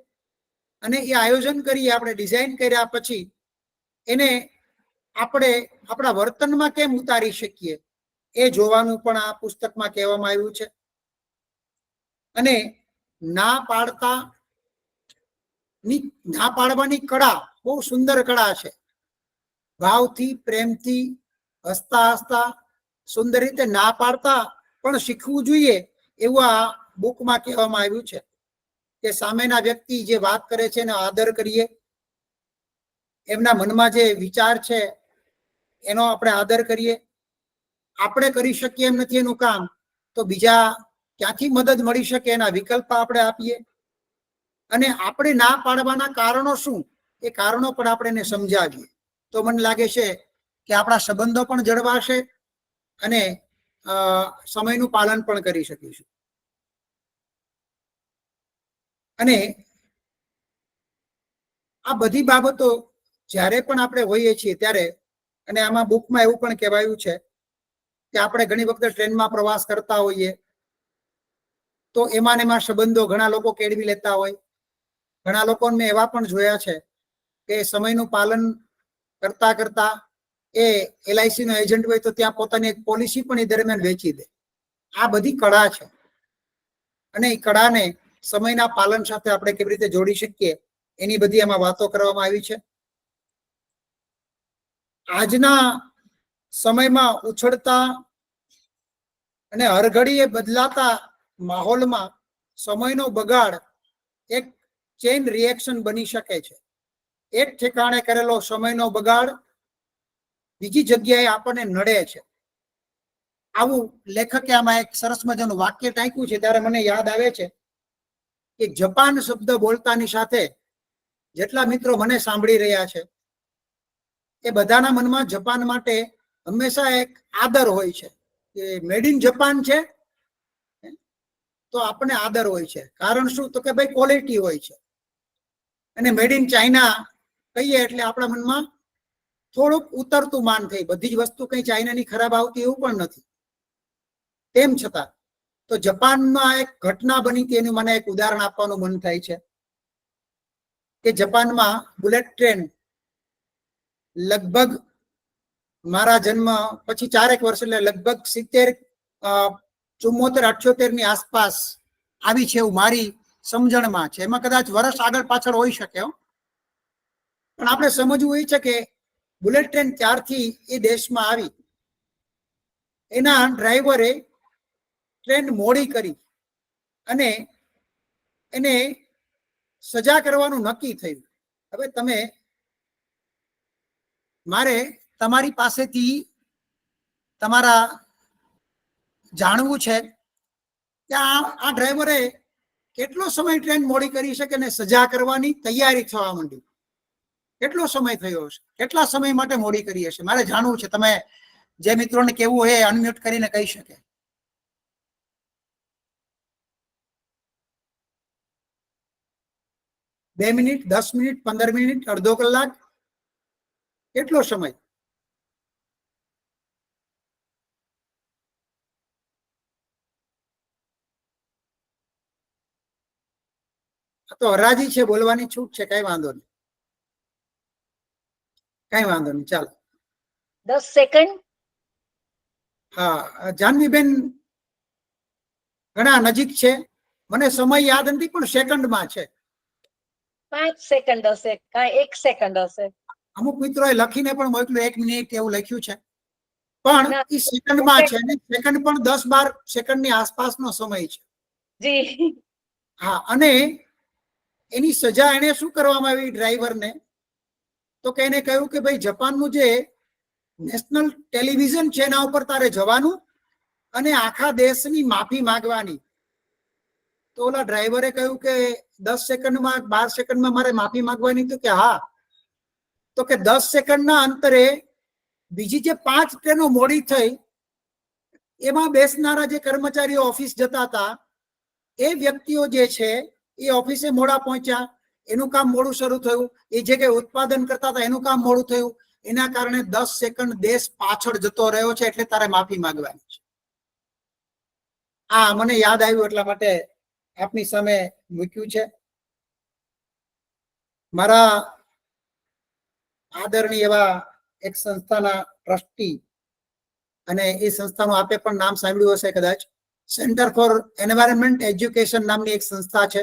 [SPEAKER 2] અને એ આયોજન કરીએ, આપણે ડિઝાઇન કર્યા પછી એને આપણે આપણા વર્તનમાં કેમ ઉતારી શકીએ એ જોવાનું પણ આ પુસ્તકમાં કહેવામાં આવ્યું છે. અને ના પાડવાની કળા બહુ સુંદર કળા છે. ભાવથી, પ્રેમથી, હસતા હસતા સુંદર રીતે ના પાડતા પણ શીખવું જોઈએ એવું આ બુકમાં કહેવામાં આવ્યું છે કે સામેના વ્યક્તિ જે વાત કરે છે એનો આદર કરીએ, એમના મનમાં જે વિચાર છે એનો આપણે આદર કરીએ. આપણે કરી શકીએ એમ નથી એનું કામ, તો બીજા ક્યાંથી મદદ મળી શકે એના વિકલ્પ આપણે આપીએ. અને આપણે ના પાડવાના કારણો શું એ કારણો પણ આપણે એને સમજાવીએ. તો મને લાગે છે કે આપણા સંબંધો પણ જળવાશે અને સમયનું પાલન પણ કરી શકીશું. અને આ બધી બાબતો જ્યારે પણ આપણે હોઈએ છીએ ત્યારે, અને આમાં બુકમાં એવું પણ કહેવાયું છે કે આપણે ઘણી વખત ટ્રેનમાં પ્રવાસ કરતા હોઈએ તો એમાં સંબંધો ઘણા લોકો કેળવી લેતા હોય. ઘણા લોકોને મેં એવા પણ જોયા છે કે સમયનું પાલન કરતા કરતા એ LIC નો એજન્ટ હોય તો ત્યાં પોતાની એક પોલિસી પણ એ દરમિયાન વેચી દે. આ બધી કળા છે, અને એ કળાને સમયના પાલન સાથે આપણે કેવી રીતે જોડી શકીએ એની બધી એમાં વાતો કરવામાં આવી છે. આજના સમયમાં ઉછળતા અને હરઘડીએ બદલાતા માહોલમાં સમયનો બગાડ એક ચેઇન રિએક્શન બની શકે છે. એક ઠેકાણે કરેલો સમયનો બગાડ બીજી જગ્યાએ આપણને નડે છે. આવું લેખકે આમાં એક સરસ મજાનું વાક્ય ટાંક્યું છે ત્યારે મને યાદ આવે છે કે જપાન શબ્દ બોલતાની સાથે જેટલા મિત્રો મને સાંભળી રહ્યા છે એ બધાના મનમાં જપાન માટે હંમેશા એક આદર હોય છે કે મેડ ઇન જપાન છે તો આપણને આદર હોય છે. કારણ શું? તો કે ભાઈ ક્વોલિટી હોય છે. અને મેડ ઇન ચાઇના કહીએ એટલે આપણા મનમાં થોડુંક ઉતરતું માન થઈ. બધી જ વસ્તુ કઈ ચાઇનાની ખરાબ આવતી એવું પણ નથી. તેમ છતાં તો જાપાનમાં એક ઘટના બની હતી એનું મને એક ઉદાહરણ આપવાનું મન થાય છે કે જાપાનમાં બુલેટ ટ્રેન લગભગ મારા જન્મ પછી 4 વર્ષ એટલે લગભગ 74-78 ની આસપાસ આવી છે એવું મારી સમજણમાં છે. એમાં કદાચ વર્ષ આગળ પાછળ હોઈ શકે, પણ આપણે સમજવું એ છે કે બુલેટ ટ્રેન ત્યારથી એ દેશમાં આવી, એના ડ્રાઈવરે ટ્રેન મોડી કરી અને એને સજા કરવાનું નક્કી થયું. હવે તમે મારે તમારી પાસેથી તમારા જાણવું છે કે આ ડ્રાઈવરે કેટલો સમય ટ્રેન મોડી કરી શકે ને સજા કરવાની તૈયારી થવા માંડી. કેટલો સમય થયો હશે? કેટલા સમય માટે મોડી કરી હશે? મારે જાણવું છે. તમે જે મિત્રોને કેવું હોય અનમ્યુટ કરીને કહી શકે. બે મિનિટ, 10 મિનિટ, 15 મિનિટ, અડધો કલાક? કેટલો સમય? તો હરાજી છે, બોલવાની છૂટ છે, કઈ વાંધો નહીં. કઈ વાંધો નહીં, ચાલો.
[SPEAKER 1] 10 સેકન્ડ.
[SPEAKER 2] હા, જાનવીબેન ઘણા નજીક છે. મને સમય યાદ નથી પણ સેકન્ડમાં છે.
[SPEAKER 1] 5 સેકન્ડ હશે, કાંઈ 1 સેકન્ડ હશે.
[SPEAKER 2] અમુક મિત્રોએ લખીને પણ મોકલ્યું 1 મિનિટ એવું લખ્યું છે, પણ એ સેકન્ડમાં છે. અને સેકન્ડ પણ 10-12 સેકન્ડની આસપાસનો સમય છે.
[SPEAKER 1] જી
[SPEAKER 2] હા, અને એની સજા એને શું કરવામાં આવી ડ્રાઈવરને? તો કે એને કહ્યું કે ભાઈ જાપાનનું જે નેશનલ ટેલિવિઝન છે એના ઉપર તારે જવાનું અને આખા દેશની માફી માંગવાની. તો ઓલા ડ્રાઈવરે કહ્યું કે 10 સેકન્ડમાં 12 સેકન્ડમાં મારે માફી માંગવાની? તો કે હા. તો કે 10 સેકન્ડના અંતરે બીજી જે 5 ટ્રેનો મોડી થઈ એમાં બેસનારા જે કર્મચારીઓ ઓફિસ જતા હતા એ વ્યક્તિઓ જે છે એ ઓફિસે મોડા પહોંચ્યા, એનું કામ મોડું શરૂ થયું. એ જે કઈ ઉત્પાદન કરતા હતા એનું કામ મોડું થયું, એના કારણે 10 સેકન્ડ દેશ પાછળ જતો રહ્યો છે, એટલે તારે માફી માંગવાની છે. આ મને યાદ આવ્યું એટલા માટે આપની સામે મૂક્યું છે. મારા આદરણીય એવા એક સંસ્થાના ટ્રસ્ટી, અને એ સંસ્થાનું આપે પણ નામ સાંભળ્યું હશે કદાચ, સેન્ટર ફોર એન્વાયરમેન્ટ એજ્યુકેશન નામની એક સંસ્થા છે.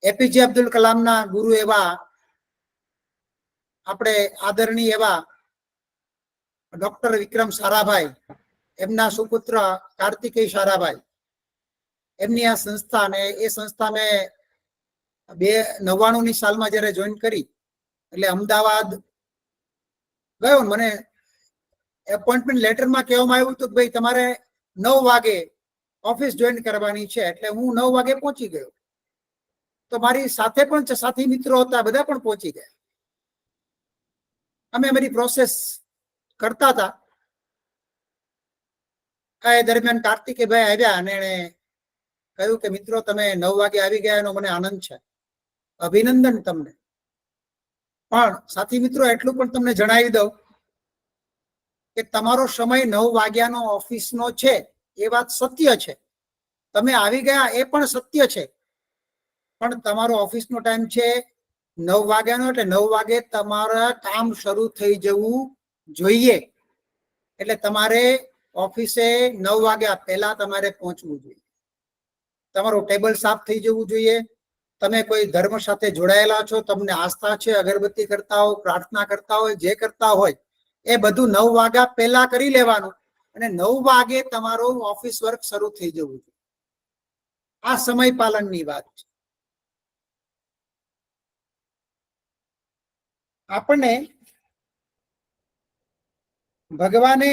[SPEAKER 2] એપીજે અબ્દુલ કલામના ગુરુ એવા આપણે આદરણીય એવા ડોક્ટર વિક્રમ સારાભાઈ, એમના સુપુત્ર કાર્તિકેય સારાભાઈ, એમની આ સંસ્થા, અને એ સંસ્થા મેં 1999 સાલમાં જયારે જોઈન કરી એટલે અમદાવાદ ગયો. મને એપોઇન્ટમેન્ટ લેટરમાં કહેવામાં આવ્યું હતું કે ભાઈ તમારે 9 વાગે ઓફિસ જોઈન કરવાની છે, એટલે હું 9 વાગે પહોંચી ગયો. તો મારી સાથે પણ સાથી મિત્રો હતા, બધા પણ પહોંચી ગયા. અમે અમારી પ્રોસેસ કરતા હતા. એ દરમિયાન કાર્તિકેયભાઈ આવ્યા અને એણે કહ્યું કે મિત્રો તમે 9 વાગે આવી ગયા એનો મને આનંદ છે, અભિનંદન તમને. પણ સાથી મિત્રો એટલું પણ તમને જણાવી દઉં કે તમારો સમય 9 વાગ્યાનો ઓફિસનો છે એ વાત સત્ય છે, તમે આવી ગયા એ પણ સત્ય છે, પણ તમારો ઓફિસનો ટાઈમ છે 9 વાગ્યાનો, એટલે 9 વાગે તમારા કામ શરૂ થઈ જવું જોઈએ. એટલે તમારે ઓફિસે 9 વાગ્યા પહેલા તમારે પહોંચવું જોઈએ. તમારું ટેબલ સાફ થઈ જવું જોઈએ. તમે કોઈ ધર્મ સાથે જોડાયેલા છો, તમને આસ્થા છે, અગરબત્તી કરતા હો, પ્રાર્થના કરતા હોય, જે કરતા હોય એ બધું 9 વાગ્યા પહેલા કરી લેવાનું, અને 9 વાગે તમારું ઓફિસ વર્ક શરૂ થઈ જવું જોઈએ. આ સમય પાલનની વાત છે. આપણને ભગવાને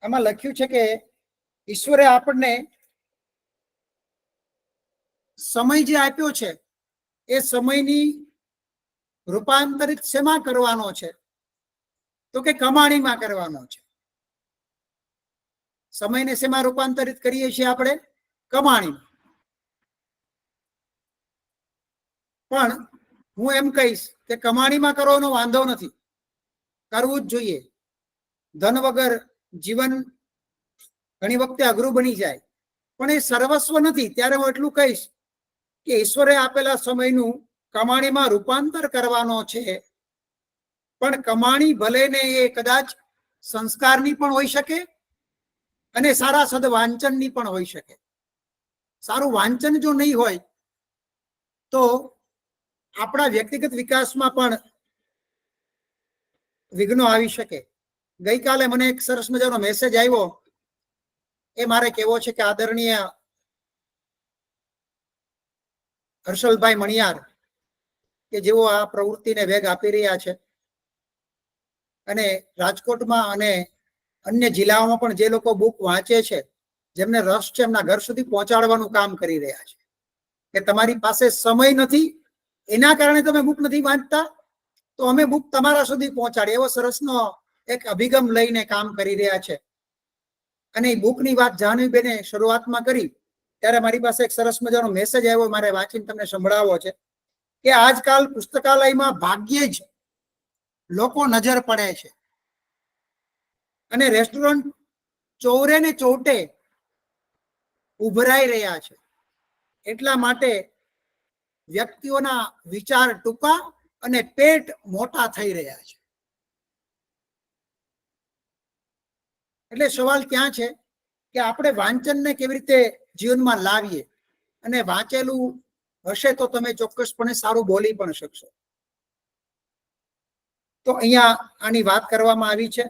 [SPEAKER 2] આમાં લખ્યું છે કે ઈશ્વરે આપણને સમય જે આપ્યો છે એ સમયની રૂપાંતરિત શેમાં કરવાનો છે? તો કે કમાણીમાં કરવાનો છે. સમયને શેમાં રૂપાંતરિત કરીએ છીએ આપણે? કમાણીમાં. પણ હું એમ કહીશ કે કમાણીમાં કરવાનો વાંધો નથી, કરવું જ જોઈએ. ધન વગર જીવન ઘણી વખતે અઘરું બની જાય, પણ એ સર્વસ્વ નથી. ત્યારે હું એટલું કહીશ કે ઈશ્વરે આપેલા સમયનું કમાણીમાં રૂપાંતર કરવાનો છે. પણ કમાણી ભલે ને એ કદાચ સંસ્કારની પણ હોઈ શકે અને સારા સદવાંચનની પણ હોઈ શકે. સારું વાંચન જો નહીં હોય તો આપણા વ્યક્તિગત વિકાસમાં પણ વિઘ્નો આવી શકે. ગઈકાલે મને એક સરસ મજાનો મેસેજ આવ્યો, એ મારે કહેવો છે કે આદરણીય હર્ષલભાઈ મણિયાર, કે જેઓ આ પ્રવૃત્તિને વેગ આપી રહ્યા છે, અને રાજકોટમાં અને અન્ય જિલ્લાઓમાં પણ જે લોકો બુક વાંચે છે, જેમને રસ છે, એમના ઘર સુધી પહોંચાડવાનું કામ કરી રહ્યા છે. કે તમારી પાસે સમય નથી, એના કારણે તમે બુક નથી વાંચતા, તો અમે બુક તમારા સુધી પહોંચાડીએ. એવો સરસનો એક અભિગમ લઈને કામ કરી રહ્યા છે. અને એ બુકની વાત જાહ્નવીબેને શરૂઆતમાં કરી ત્યારે મારી પાસે એક સરસ મજાનો મેસેજ આવ્યો, મારે વાંચીને તમને સંભળાવવો છે. કે આજકાલ પુસ્તકાલયમાં ભાગ્યે જ લોકો નજર પડે છે, અને રેસ્ટોરન્ટ ચોરે ને ચોટે ઉભરાઈ રહ્યા છે. એટલા માટે વ્યક્તિઓના વિચાર ટૂંકા અને પેટ મોટા થઈ રહ્યા છે. એટલે સવાલ ક્યાં છે કે આપણે વાંચનને કેવી રીતે જીવનમાં લાવીએ, અને વાંચેલું હશે તો તમે ચોક્કસપણે સારું બોલી પણ શકશો. તો અહીંયા આની વાત કરવામાં આવી છે.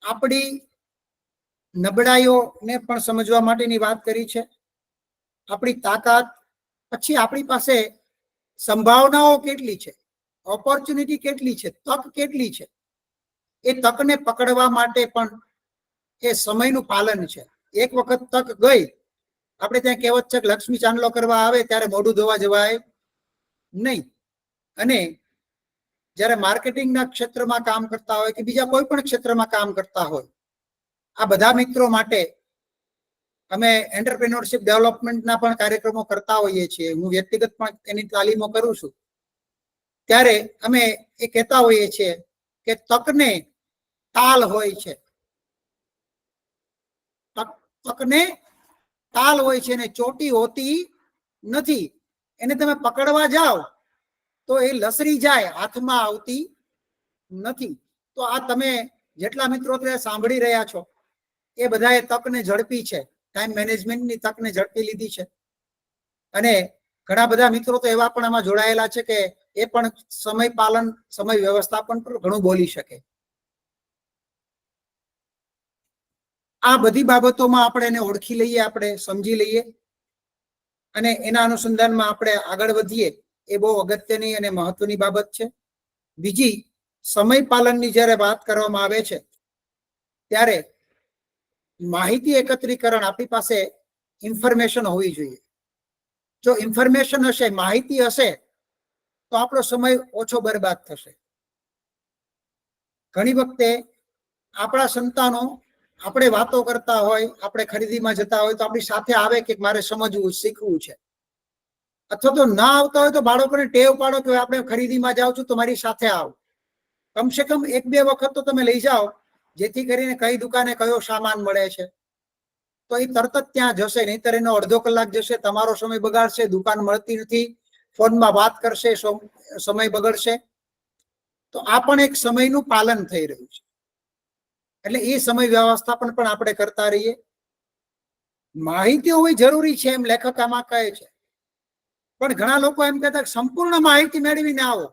[SPEAKER 2] આપણી નબળાઈઓને પણ સમજવા માટેની વાત કરી છે. આપણી તાકાત, પછી આપણી પાસે સંભાવનાઓ કેટલી છે, ઓપોર્ચ્યુનિટી કેટલી છે, તક કેટલી છે, એ તકને પકડવા માટે પણ એ સમયનું પાલન છે. એક વખત તક ગઈ, આપણે ત્યાં કહેવત છે કે લક્ષ્મી ચાંદલો કરવા આવે ત્યારે મોઢું ધોવા જવાય નહીં. અને જ્યારે માર્કેટિંગના ક્ષેત્રમાં કામ કરતા હોય કે બીજા કોઈ પણ ક્ષેત્રમાં કામ કરતા હોય, આ બધા મિત્રો માટે અમે એન્ટરપ્રેન્યોરશિપ ડેવલપમેન્ટના પણ કાર્યક્રમો કરતા હોઈએ છીએ. હું વ્યક્તિગત પણ એની તાલીમો કરું છું. ત્યારે અમે એ કહેતા હોઈએ છીએ કે તકને તાલ હોય છે, તકને તાલ હોય છે ને ચોટી હોતી નથી. એને તમે પકડવા જાઓ તો એ લસરી જાય, હાથમાં આવતી નથી. તો આ તમે જેટલા મિત્રો સાંભળી રહ્યા છો એ બધાએ તકને ઝડપી છે, ટાઈમ મેનેજમેન્ટની તકને ઝડપી લીધી છે. અને ઘણા બધા મિત્રો તો એવા પણ આમાં જોડાયેલા છે કે એ પણ સમય પાલન, સમય વ્યવસ્થાપન પર ઘણું બોલી શકે. આ બધી બાબતોમાં આપણે એને ઓળખી લઈએ, આપણે સમજી લઈએ અને એના અનુસંધાનમાં આપણે આગળ વધીએ એ બહુ અગત્યની અને મહત્વની બાબત છે. બીજી, સમય પાલનની જ્યારે વાત કરવામાં આવે છે ત્યારે માહિતી એકત્રીકરણ, આપણી પાસે ઇન્ફોર્મેશન હોવી જોઈએ. જો ઇન્ફોર્મેશન હશે, માહિતી હશે તો આપણો સમય ઓછો બરબાદ થશે. ઘણી વખતે આપણા સંતાનો આપણે વાતો કરતા હોય, આપણે ખરીદીમાં જતા હોય તો આપણી સાથે આવે કે મારે સમજવું, શીખવું છે. અથવા તો ના આવતા હોય તો બાળકોને ટેવ પાડો કે આપણે ખરીદીમાં જાઉં છું તો મારી સાથે આવો. કમસે કમ 1-2 વખત તો તમે લઈ જાઓ, જેથી કરીને કઈ દુકાને કયો સામાન મળે છે તો એ તરત જ ત્યાં જશે. નહીતર એનો અડધો કલાક જશે, તમારો સમય બગાડશે, દુકાન મળતી નથી, ફોનમાં વાત કરશે, સમય બગડશે. તો આ પણ એક સમયનું પાલન થઈ રહ્યું છે. એટલે એ સમય વ્યવસ્થાપન પણ આપણે કરતા રહીએ. માહિતી હોવી જરૂરી છે એમ લેખક આમાં કહે છે, પણ ઘણા લોકો એમ કહેતા સંપૂર્ણ માહિતી મેળવીને આવો.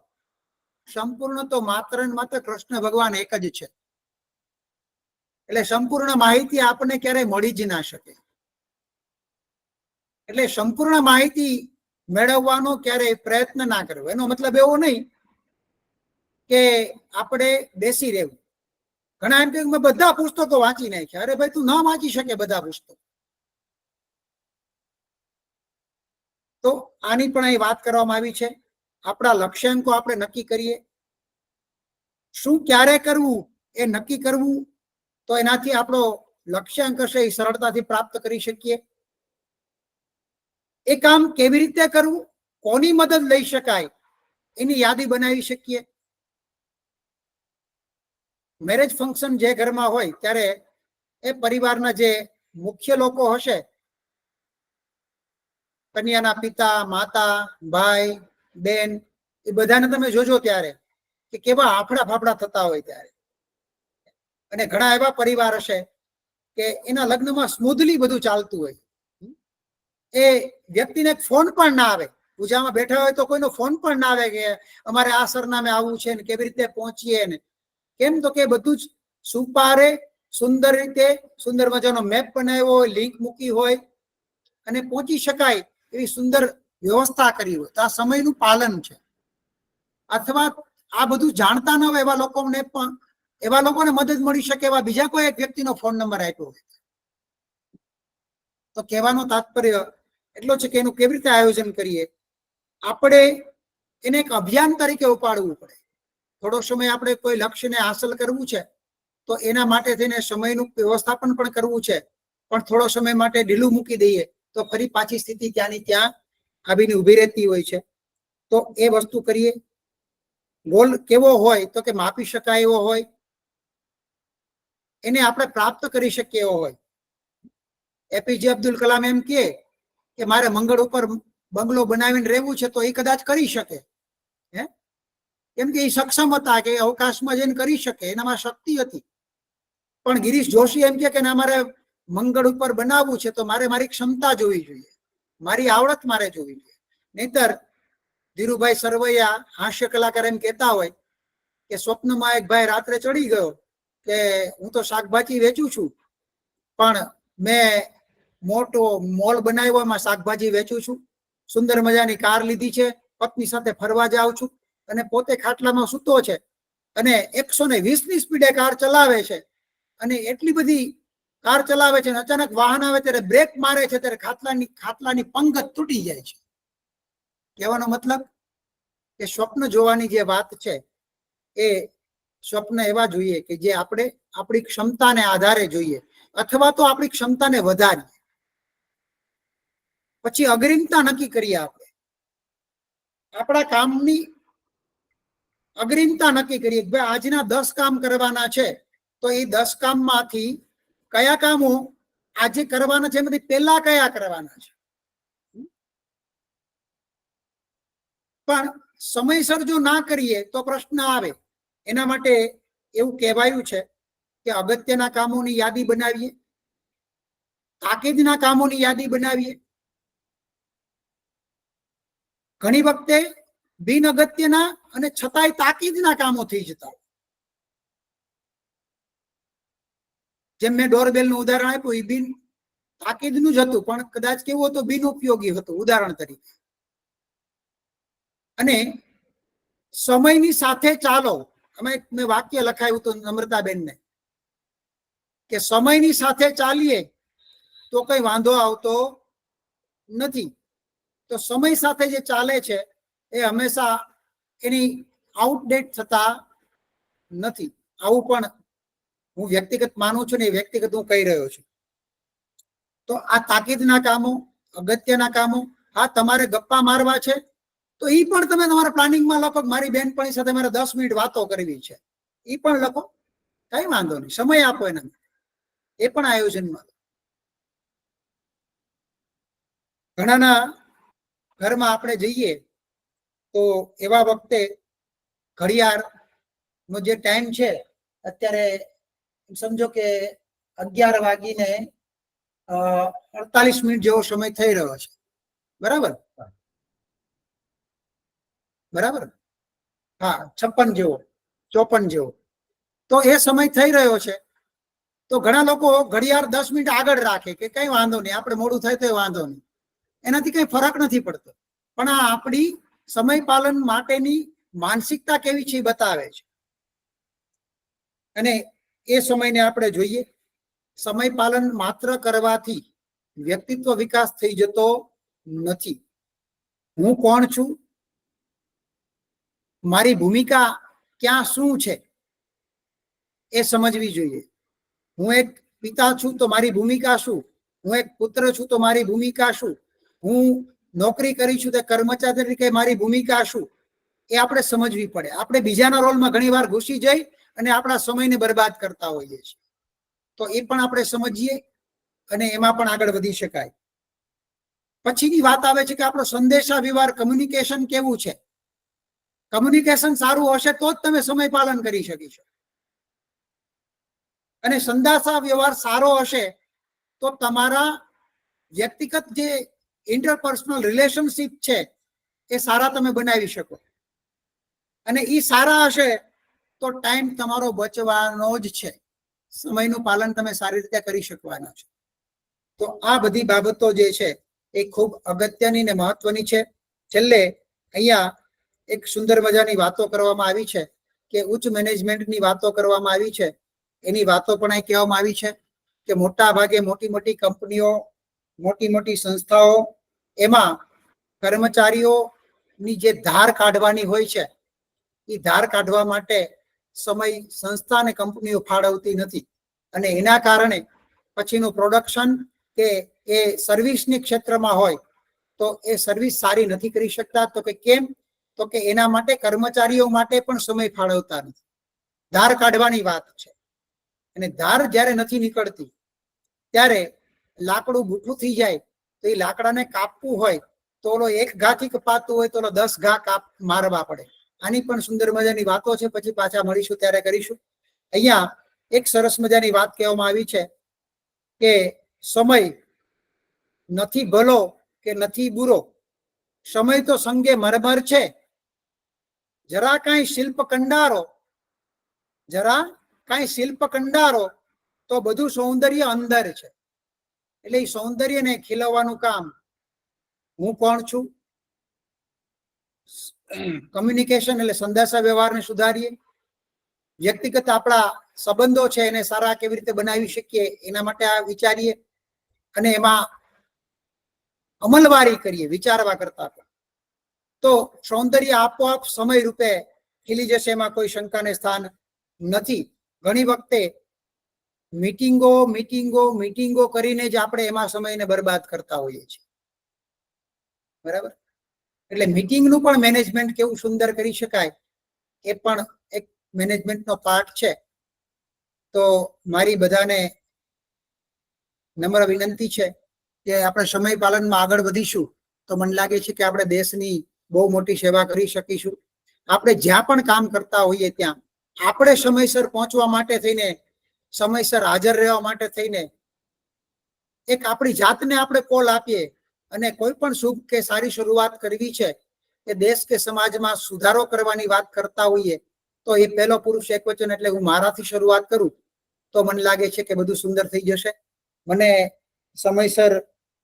[SPEAKER 2] સંપૂર્ણ તો માત્ર ને માત્ર કૃષ્ણ ભગવાન એક જ છે. એટલે સંપૂર્ણ માહિતી આપણને ક્યારેય મળી જ ના શકે. એટલે સંપૂર્ણ માહિતી મેળવવાનો ક્યારેય પ્રયત્ન ના કરવો. એનો મતલબ એવો નહીં કે આપણે બેસી રહેવું. ઘણા એમ કે મેં બધા પુસ્તકો વાંચી નાખ્યા. અરે ભાઈ, તું ના વાંચી શકે બધા પુસ્તકો. તો આની પણ અહીં વાત કરવામાં આવી છે. આપણા લક્ષ્યાંકો આપણે નક્કી કરીએ. શું ક્યારે કરવું એ નક્કી કરવું, તો એનાથી આપણો લક્ષ્યાંક હશે એ સરળતાથી પ્રાપ્ત કરી શકીએ. એ કામ કેવી રીતે કરવું, કોની મદદ લઈ શકાય એની યાદી બનાવી શકીએ. મેરેજ ફંક્શન જે ઘરમાં હોય ત્યારે એ પરિવારના જે મુખ્ય લોકો હશે, કન્યાના પિતા, માતા, ભાઈ, બેન, એ બધાને તમે જોજો ત્યારે કે કેવા આફડા ફાફડા થતા હોય ત્યારે. અને ઘણા એવા પરિવાર હશે કે એના લગ્નમાં સ્મૂધલી બધું ચાલતું હોય. એ વ્યક્તિને ફોન પણ ના આવે, પૂજામાં બેઠા હોય તો કોઈનો ફોન પણ ના આવે કે અમારે આ સરનામે આવવું છે ને કેવી રીતે પહોંચીએ ને. કેમ તો કે બધું જ સુપારે, સુંદર રીતે, સુંદર મજાનો મેપ બનાવ્યો હોય, લિંક મૂકી હોય અને પહોંચી શકાય એવી સુંદર વ્યવસ્થા કરી હોય. તો આ સમયનું પાલન છે. અથવા આ બધું જાણતા ન હોય એવા લોકોને મદદ મળી શકે એવા બીજા કોઈ એક વ્યક્તિનો ફોન નંબર આપ્યો હોય. તો કહેવાનો તાત્પર્ય એટલો છે કે એનું કેવી રીતે આયોજન કરીએ. આપણે એને એક અભિયાન તરીકે ઉપાડવું પડે. થોડો સમય આપણે કોઈ લક્ષ્યને હાંસલ કરવું છે તો એના માટે થઈને સમયનું વ્યવસ્થાપન પણ કરવું છે, પણ થોડો સમય માટે ઢીલું મૂકી દઈએ તો ફરી પાછી સ્થિતિ ત્યાંની ત્યાં આવીને ઉભી રહેતી હોય છે. તો એ વસ્તુ કરીએ. ગોલ કેવો હોય તો કે માપી શકાય એવો હોય, એને આપણે પ્રાપ્ત કરી શકીએ એવો હોય. એપીજે અબ્દુલ કલામ એમ કે મારે મંગળ ઉપર બંગલો બનાવીને રહેવું છે તો એ કદાચ કરી શકે, કેમ કે એ સક્ષમ હતા કે અવકાશમાં જઈને કરી શકે, એનામાં શક્તિ હતી. પણ ગિરીશ જોશી એમ કે મારે મંગળ ઉપર બનાવવું છે તો મારે મારી ક્ષમતા જોવી જોઈએ, મારી આવડત મારે જોવી જોઈએ. નહીતર ધીરુભાઈ સરવૈયા હાસ્ય કલાકાર એમ કહેતા હોય કે સ્વપ્નમાં એક ભાઈ રાત્રે ચડી ગયો કે હું તો શાકભાજી વેચું છું, પણ મેં મોટો મોલ બનાવ્યો, એમાં શાકભાજી વેચું છું, સુંદર મજાની કાર લીધી છે, પત્ની સાથે ફરવા જાઉં છું અને પોતે ખાટલામાં સૂતો છે અને 120ની સ્પીડે કાર ચલાવે છે અને એટલી બધી કાર ચલાવે છે અને અચાનક વાહન આવે ત્યારે બ્રેક મારે છે ત્યારે ખાટલાની પંગત તૂટી જાય છે. કહેવાનો મતલબ કે સ્વપ્ન જોવાની જે વાત છે એ સ્વપ્ન એવા જોઈએ કે જે આપણે આપણી ક્ષમતાને આધારે જોઈએ અથવા તો આપણી ક્ષમતાને વધારીએ. પછી અગ્રિમતા નક્કી કરીએ. આપણે આપણા કામની અગ્રિમતા નક્કી કરીએ કે ભાઈ આજના 10 કામ કરવાના છે, તો એ 10 કામમાંથી કયા કામો આજે કરવાના છે, એમાંથી પહેલા કયા કરવાના છે. પણ સમયસર જો ના કરીએ તો પ્રશ્ન આવે. એના માટે એવું કહેવાયું છે કે અગત્યના કામોની યાદી બનાવીએ, તાકીદના કામોની યાદી બનાવીએ. ઘણી વખતે બિન અગત્યના અને છતાંય તાકીદના કામો થઈ જતા. જેમ મેં ડોરબેલ નું ઉદાહરણ આપ્યું, એ બિન તાકીદનું જ હતું, પણ કદાચ કેવું હતું, બિન ઉપયોગી હતું, ઉદાહરણ તરીકે. અને સમયની સાથે ચાલો. મેં વાક્ય લખાયું હતું નમ્રતાબેનને કે સમયની સાથે ચાલીએ તો કઈ વાંધો આવતો નથી. તો સમય સાથે જે ચાલે છે એ હંમેશા એની આઉટડેટ થતા નથી. આવું પણ હું વ્યક્તિગત માનું છું ને, એ વ્યક્તિગત હું કહી રહ્યો છું. તો આ તાકીદના કામો, અગત્યના કામો, હા તમારે ગપ્પા મારવા છે તો એ પણ તમે તમારા પ્લાનિંગમાં લખો. મારી બેનપણી સાથે મારે 10 મિનિટ વાતો કરવી છે, એ પણ લખો, કઈ વાંધો નહીં, સમય આપો એના, એ પણ આયોજનમાં. ઘણાના ઘરમાં આપણે જઈએ તો એવા વખતે ઘડિયાળ નો જે ટાઈમ છે, અત્યારે સમજો કે 11:48 જેવો સમય થઈ રહ્યો છે, બરાબર? બરાબર, હા, 56 જેવો, 54 જેવો. તો એ સમય થઈ રહ્યો છે. તો ઘણા લોકો ઘડિયાળ 10 મિનિટ આગળ રાખે કે કઈ વાંધો નહીં, આપણે મોડું થાય તો વાંધો નહીં, એનાથી કઈ ફરક નથી પડતો. પણ આ આપણી સમય પાલન માટેની માનસિકતા કેવી છે એ બતાવે છે. અને એ સમયને આપણે જોઈએ. સમય પાલન માત્ર કરવાથી વ્યક્તિત્વ વિકાસ થઈ જતો નથી. હું કોણ છું, મારી ભૂમિકા ક્યાં શું છે એ સમજવી જોઈએ. હું એક પિતા છું તો મારી ભૂમિકા શું, હું એક પુત્ર છું તો મારી ભૂમિકા શું, હું નોકરી કરી છું તો કર્મચારી તરીકે મારી ભૂમિકા શું, એ આપણે સમજવી પડે. આપણે બીજાના રોલમાં ઘણી વાર ઘૂસી જઈ અને આપણા સમયને બરબાદ કરતા હોઈએ છીએ. તો એ પણ આપણે સમજીએ અને એમાં પણ આગળ વધી શકાય. પછીની વાત આવે છે કે આપણો સંદેશા વ્યવહાર, કમ્યુનિકેશન કેવું છે. કમ્યુનિકેશન સારું હશે તો જ તમે સમય પાલન કરી શકીશો. અને સંદેશા વ્યવહાર સારો હશે તો તમારા વ્યક્તિગત જે ઇન્ટરપર્સનલ રિલેશનશીપ છે એ સારા તમે બનાવી શકો. અને એ સારા હશે તો ટાઈમ તમારો બચવાનો જ છે. સમયનું પાલન તમે સારી રીતે કરી શકવાના છો. તો આ બધી બાબતો જે છે એ ખૂબ અગત્યની ને મહત્વની છે. છેલ્લે અહીંયા એક સુંદર મજાની વાતો કરવામાં આવી છે કે ઉચ્ચ મેનેજમેન્ટની વાતો કરવામાં આવી છે. એની વાતો પણ અહીં કહેવામાં આવી છે કે મોટા ભાગે મોટી મોટી કંપનીઓ, મોટી મોટી સંસ્થાઓ, એમાં કર્મચારીઓની જે ધાર કાઢવાની હોય છે એ ધાર કાઢવા માટે સમય સંસ્થા અને કંપનીઓ ફાળવતી નથી. અને એના કારણે પછીનું પ્રોડક્શન કે એ સર્વિસની ક્ષેત્રમાં હોય તો એ સર્વિસ સારી નથી કરી શકતા. તો કે કેમ? તો કે એના માટે કર્મચારીઓ માટે પણ સમય ફાળવતા નથી. ધાર કાઢવાની વાત છે. અને ધાર જ્યારે નથી નીકળતી ત્યારે લાકડું બૂઠું થઈ જાય તો એ લાકડાને કાપવું હોય તો ઓલો 1 ઘાથી કપાતું હોય તો ઓલો 10 ઘા મારવા પડે. આની પણ સુંદર મજાની વાતો છે, પછી પાછા મળીશું ત્યારે કરીશું. અહીંયા એક સરસ મજાની વાત કહેવામાં આવી છે કે સમય નથી ભલો કે નથી બુરો, સમય તો સંગે મરમર છે, જરા કાંઈ શિલ્પ કંડારો, જરા કાંઈ શિલ્પ કંડારો તો બધું સૌંદર્ય અંદર છે. એટલે એ સૌંદર્યને ખીલવવાનું કામ હું કોણ છું, કમ્યુનિકેશન એટલે સંદેશા વ્યવહારને સુધારીએ, વ્યક્તિગત આપણા સંબંધો છે એને સારા કેવી રીતે બનાવી શકીએ એના માટે આ વિચારીએ અને એમાં અમલવારી કરીએ વિચારવા કરતા. તો સૌંદર્ય આપોઆપ સમય રૂપે ખીલી જશે, એમાં કોઈ શંકાને સ્થાન નથી. ઘણી વખતે મીટિંગો કરીને જ આપણે એમાં સમયને બરબાદ કરતા હોઈએ છીએ. બરાબર? એટલે મીટિંગનું પણ મેનેજમેન્ટ કેવું સુંદર કરી શકાય એ પણ એક મેનેજમેન્ટનો પાર્ટ છે. તો મારી બધાને નમ્ર વિનંતી છે કે આપણે સમય પાલનમાં આગળ વધીશું તો મને લાગે છે કે આપણે દેશની બહુ મોટી સેવા કરી શકીશું. આપણે જ્યાં પણ કામ કરતા હોઈએ ત્યાં આપણે સમયસર પહોંચવા માટે થઈને, સમયસર હાજર રહેવા માટે થઈને એક આપણી જાતને આપણે કોલ આપીએ અને કોઈ પણ શુભ કે સારી શરૂઆત કરવી છે કે દેશ કે સમાજમાં સુધારો કરવાની વાત કરતા હોઈએ તો એ પહેલો પુરુષ એકવચન એટલે હું મારાથી શરૂઆત કરું તો મને લાગે છે કે બધું સુંદર થઈ જશે. મને સમયસર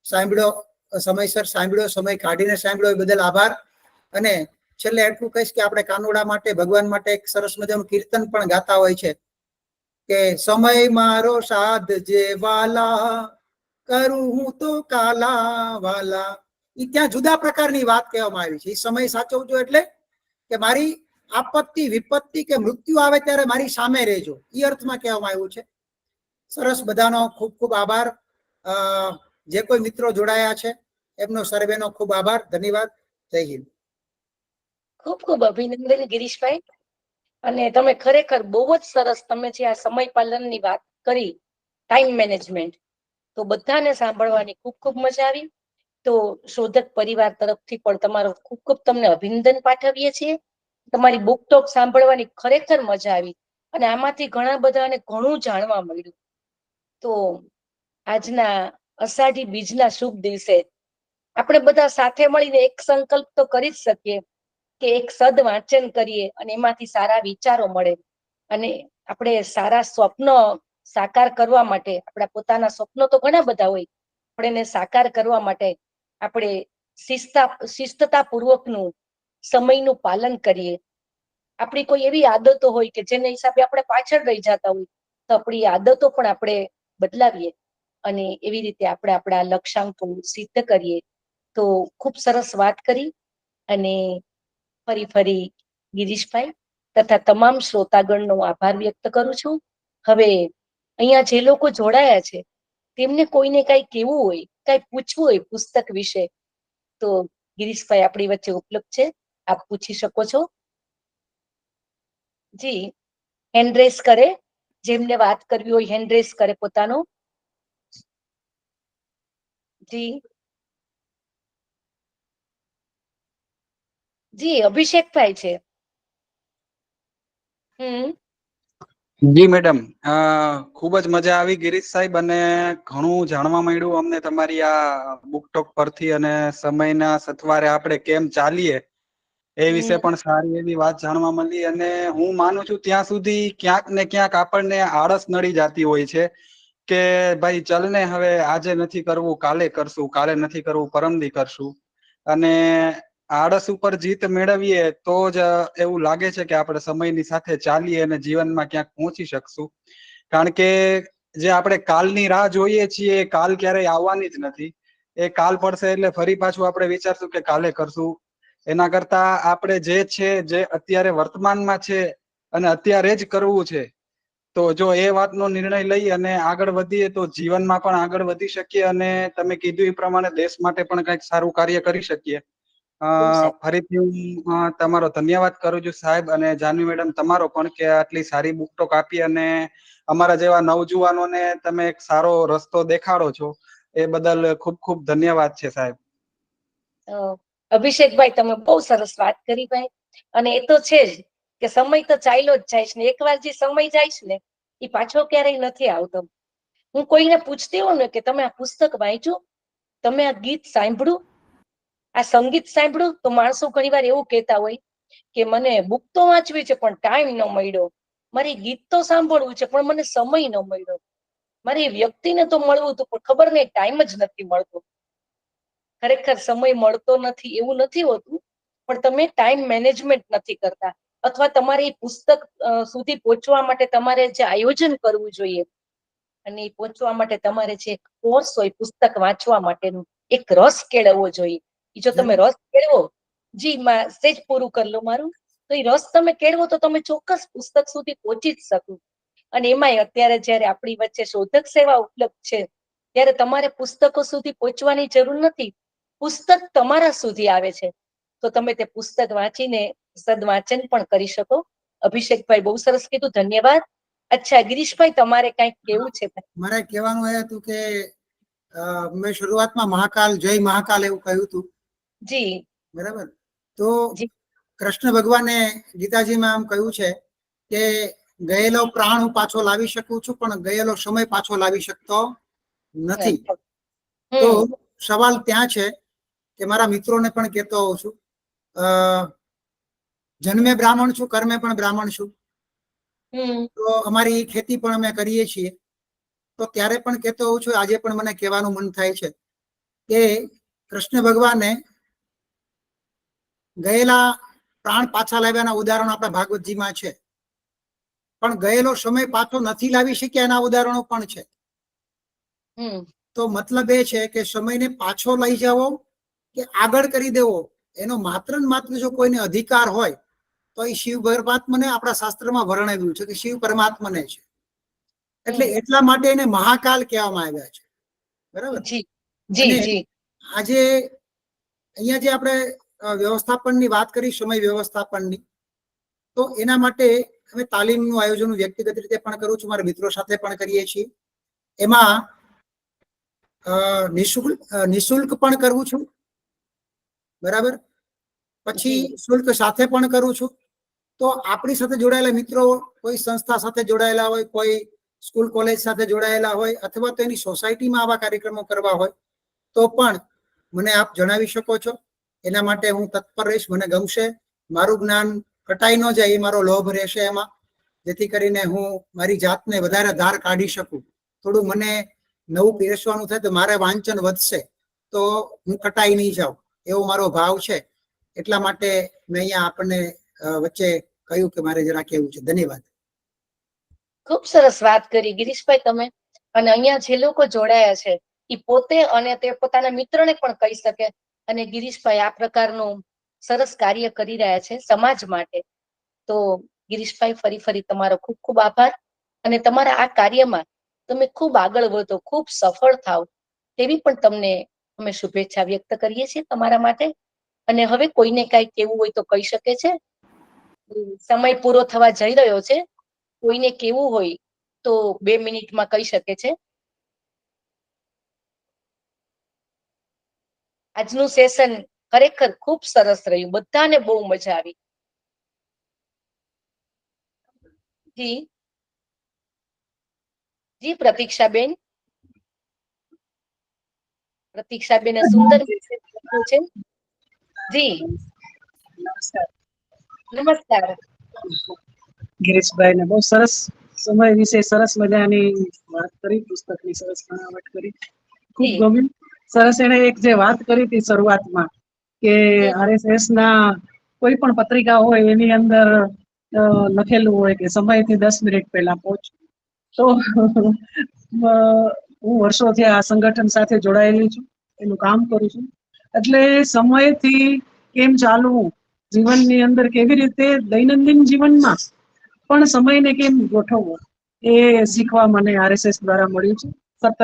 [SPEAKER 2] સાંભળ્યો, સમય કાઢીને સાંભળ્યો એ બદલ આભાર. અને છેલ્લે એટલું કહીશ કે આપણે કાનુડા માટે, ભગવાન માટે એક સરસ મજાનું કીર્તન પણ ગાતા હોય છે કે સમય મારો સાધ જે વાલા, કરું હું તો કાલા વાલા. એ ત્યાં જુદા પ્રકારની વાત કહેવામાં આવી છે. એ સમય સાચવજો એટલે કે મારી આપત્તિ, વિપત્તિ કે મૃત્યુ આવે ત્યારે મારી સામે રહેજો, એ અર્થમાં કહેવામાં આવ્યું છે. સરસ, બધાનો ખૂબ ખૂબ આભાર. જે કોઈ મિત્રો જોડાયા છે એમનો સર્વેનો ખૂબ આભાર, ધન્યવાદ. જય હિન્દ.
[SPEAKER 1] ખૂબ ખૂબ અભિનંદન ગિરીશભાઈ. અને તમે ખરેખર બહુ જ સરસ, તમે જે આ સમય પાલનની વાત કરી, ટાઈમ મેનેજમેન્ટ, તો બધાને સાંભળવાની ખૂબ ખૂબ મજા આવી. તો શોધક પરિવાર તરફથી પણ તમારો ખૂબ ખૂબ તમને અભિનંદન પાઠવીએ છીએ. તમારી બુક ટોક સાંભળવાની ખરેખર મજા આવી અને આમાંથી ઘણા બધાને ઘણું જાણવા મળ્યું. તો આજના અષાઢી બીજના શુભ દિવસે આપણે બધા સાથે મળીને એક સંકલ્પ તો કરી જ શકીએ કે એક સદ વાંચન કરીએ અને એમાંથી સારા વિચારો મળે અને આપણે સારા સ્વપ્નો સાકાર કરવા માટે, આપણા પોતાના સ્વપ્નો તો ઘણા બધા હોય, આપણે એને સાકાર કરવા માટે આપણે શિસ્તતા પૂર્વકનું સમયનું પાલન કરીએ. આપણી કોઈ એવી આદતો હોય કે જેના હિસાબે આપણે પાછળ રહી જતા હોય તો આપણી આદતો પણ આપણે બદલાવીએ અને એવી રીતે આપણે આપણા લક્ષ્યાંકો સિદ્ધ કરીએ. તો ખૂબ સરસ વાત કરી અને ફરી ગિરીશભાઈ તથા તમામ શ્રોતાગણનો આભાર વ્યક્ત કરું છું. હવે અહીંયા જે લોકો જોડાયા છે તેમને કોઈને કઈ કેવું હોય, કઈ પૂછવું હોય પુસ્તક વિશે, તો ગિરીશભાઈ આપણી વચ્ચે ઉપલબ્ધ છે, આપ પૂછી શકો છો. જી, હેન્ડરેસ કરે, જેમને વાત કરવી હોય હેન્ડરેસ કરે પોતાનો. જી જી, અભિષેકભાઈ છે.
[SPEAKER 3] જી મેડમ, ખૂબ જ મજા આવી ગિરીશ સાહેબ, અને ઘણું જાણવા મળ્યું અમને તમારી આ બુકટોક પરથી, અને સમયના સથવારે આપણે કેમ ચાલીએ એ વિશે પણ સારી એવી વાત જાણવા મળી. અને હું માનું છું ત્યાં સુધી ક્યાંક ને ક્યાંક આપણને આળસ નડી જતી હોય છે કે ભાઈ ચલ ને હવે આજે નથી કરવું, કાલે કરશું, કાલે નથી કરવું, પરમદી કરશું. અને આળસ ઉપર જીત મેળવીએ તો જ એવું લાગે છે કે આપણે સમયની સાથે ચાલીએ અને જીવનમાં ક્યાંક પહોંચી શકશું. કારણ કે જે આપણે કાલની રાહ જોઈએ છીએ એ કાલ ક્યારેય આવવાની જ નથી. એ કાલ પડશે એટલે ફરી પાછું આપણે વિચારશું કે કાલે કરશું. એના કરતા આપણે જે છે, જે અત્યારે વર્તમાનમાં છે અને અત્યારે જ કરવું છે, તો જો એ વાતનો નિર્ણય લઈ અને આગળ વધીએ તો જીવનમાં પણ આગળ વધી શકીએ અને તમે કીધું એ પ્રમાણે દેશ માટે પણ કંઈક સારું કાર્ય કરી શકીએ. ફરીથી હું તમારો ધન્યવાદ કરું છું સાહેબ, અને જાનવી મેડમ તમારો પણ, કે આટલી સારી બુકટોક આપી અને અમારા જેવા નવજુવાનોને તમે એક સારો રસ્તો દેખાડો છો. એ બદલ ખૂબ ખૂબ ધન્યવાદ છે સાહેબ.
[SPEAKER 1] અભિષેકભાઈ, તમે બહુ સરસ વાત કરી ભાઈ. અને એ તો છે જ કે સમય તો ચાલ્યો જ જાય છે ને, એકવાર જે સમય જાય છે ને એ પાછો ક્યારેય નથી આવતો. હું કોઈને પૂછતી હોઉં ને કે તમે આ પુસ્તક વાંચ્યું, તમે આ ગીત સાંભળ્યું, આ સંગીત સાંભળ્યું, તો માણસો ઘણી વાર એવું કહેતા હોય કે મને બુક તો વાંચવી છે પણ ટાઈમ ન મળ્યો, મારી ગીત તો સાંભળવું છે પણ મને સમય ન મળ્યો, મારી વ્યક્તિને તો મળવું હતું પણ ખબર નહીં ટાઈમ જ નથી મળતો. ખરેખર સમય મળતો નથી એવું નથી હોતું, પણ તમે ટાઈમ મેનેજમેન્ટ નથી કરતા, અથવા તમારી પુસ્તક સુધી પહોંચવા માટે તમારે જે આયોજન કરવું જોઈએ અને એ પહોંચવા માટે તમારે જે કોર્સ હોય પુસ્તક વાંચવા માટેનું, એક રસ કેળવવો જોઈએ. એ જો તમે રસ કેળવો, જી સેજ પૂરું કરી લો મારું, તો એ રસ તમે કેળવો તો તમે ચોક્કસ પુસ્તક સુધી પહોંચી જ શકો. અને એમાંય અત્યારે જયારે આપણી વચ્ચે શોધક સેવા ઉપલબ્ધ છે ત્યારે તમારે પુસ્તકો સુધી પહોંચવાની જરૂર નથી, પુસ્તક તમારા સુધી આવે છે. તો તમે તે પુસ્તક વાંચીને સદવાચન પણ કરી શકો. અભિષેકભાઈ બહુ સરસ કીધું, ધન્યવાદ. અચ્છા ગિરીશભાઈ, તમારે કંઈક કેવું છે?
[SPEAKER 2] મારે કહેવાનું એ હતું કે મેં શરૂઆતમાં મહાકાલ, જય મહાકાલ એવું કહ્યું હતું.
[SPEAKER 1] જી
[SPEAKER 2] બરાબર. તો
[SPEAKER 1] જી
[SPEAKER 2] કૃષ્ણ ભગવાને ગીતાજીમાં આમ કહ્યું છે કે ગયેલો પ્રાણ હું પાછો લાવી શકું છું, પણ ગયેલો સમય પાછો લાવી શકતો નથી. તો સવાલ ત્યાં છે કે મારા મિત્રોને પણ કહેતો હોઉં છું, જન્મે બ્રાહ્મણ છું, કર્મે પણ બ્રાહ્મણ છું. તો અમારી ખેતી પણ અમે કરીએ છીએ. તો ત્યારે પણ કહેતો હોઉં છું, આજે પણ મને કહેવાનું મન થાય છે કે કૃષ્ણ ભગવાને ગયેલા પ્રાણ પાછા લાવ્યાના ઉદાહરણો આપણા ભાગવતજીમાં છે, પણ ગયેલો સમય પાછો નથી લાવી શક્યા એના ઉદાહરણો પણ છે. તો મતલબ એ છે કે સમયને પાછો લઈ જવો કે આગળ કરી દેવો, એનો માત્ર ને માત્ર જો કોઈને અધિકાર હોય તો એ શિવ પરમાત્માને આપણા શાસ્ત્રમાં વર્ણવ્યું છે કે શિવ પરમાત્માને છે. એટલે એટલા માટે એને મહાકાલ કહેવામાં આવ્યા છે. બરાબર. આજે અહીંયા જે આપણે વ્યવસ્થાપનની વાત કરી, સમય વ્યવસ્થાપનની, તો એના માટે અમે તાલીમનું આયોજન વ્યક્તિગત રીતે પણ કરું છું, મારા મિત્રો સાથે પણ કરીએ છીએ. એમાં નિઃશુલ્ક પણ કરું છું. બરાબર. પછી શુલ્ક સાથે પણ કરું છું. તો આપણી સાથે જોડાયેલા મિત્રો કોઈ સંસ્થા સાથે જોડાયેલા હોય, કોઈ સ્કૂલ કોલેજ સાથે જોડાયેલા હોય, અથવા તો એની સોસાયટીમાં આવા કાર્યક્રમો કરવા હોય તો પણ મને આપ જણાવી શકો છો. એના માટે હું તત્પર રહીશ. મને ગમશે. મારું જ્ઞાન કટાઈ ન જાય એ મારો લોભ રહેશે એમાં, જેથી કરીને હું મારી જાતને વધારે ધાર કાઢી શકું. થોડું મને નવું પીરસવાનું થાય તો મારે વાંચન વધશે, તો હું કટાઈ નહીં જાઉં, એવો મારો ભાવ છે. એટલા માટે મેં અહીંયા આપણને વચ્ચે કહ્યું કે મારે જરા કહેવું છે. ધન્યવાદ.
[SPEAKER 1] ખૂબ સરસ વાત કરી ગિરીશભાઈ તમે. અને અહીંયા જે લોકો જોડાયા છે એ પોતે અને તે પોતાના મિત્રને પણ કહી શકે. અને ગિરીશભાઈ આ પ્રકારનું સરસ કાર્ય કરી રહ્યા છે સમાજ માટે. તો ગિરીશભાઈ, ફરી તમારો ખૂબ ખૂબ આભાર. અને તમારા આ કાર્યમાં તમે ખૂબ આગળ વધો, ખૂબ સફળ થાવ તેવી પણ તમને અમે શુભેચ્છા વ્યક્ત કરીએ છીએ તમારા માટે. અને હવે કોઈને કાંઈ કેવું હોય તો કહી શકે છે. સમય પૂરો થવા જઈ રહ્યો છે. કોઈને કેવું હોય તો 2 મિનિટમાં કહી શકે છે. આજનું સેશન ખરેખર ખૂબ સરસ રહ્યું, બધાને બહુ મજા આવી. જી જી પ્રતીક્ષાબેન, પ્રતીક્ષાબેન સુંદર છે. જી નમસ્કાર.
[SPEAKER 4] ગિરીશભાઈ ને બહુ સરસ સમય વિશે સરસ મજાની વાત કરી, પુસ્તકની સરસ બનાવટ કરી, ખૂબ ગમ્યું. સરસ. એને એક જે વાત કરી હતી શરૂઆતમાં કે RSS ના કોઈ પણ પત્રિકા હોય એની અંદર લખેલું હોય કે સમયથી 10 મિનિટ પહેલા પહોંચો. તો હું વર્ષોથી આ સંગઠન સાથે જોડાયેલી છું, એનું કામ કરું છું. એટલે સમયથી કેમ ચાલવું, જીવનની અંદર કેવી રીતે દૈનંદિન જીવનમાં પણ સમયને કેમ ગોઠવવો, એ શીખવા મને RSS દ્વારા મળ્યું છે. સતત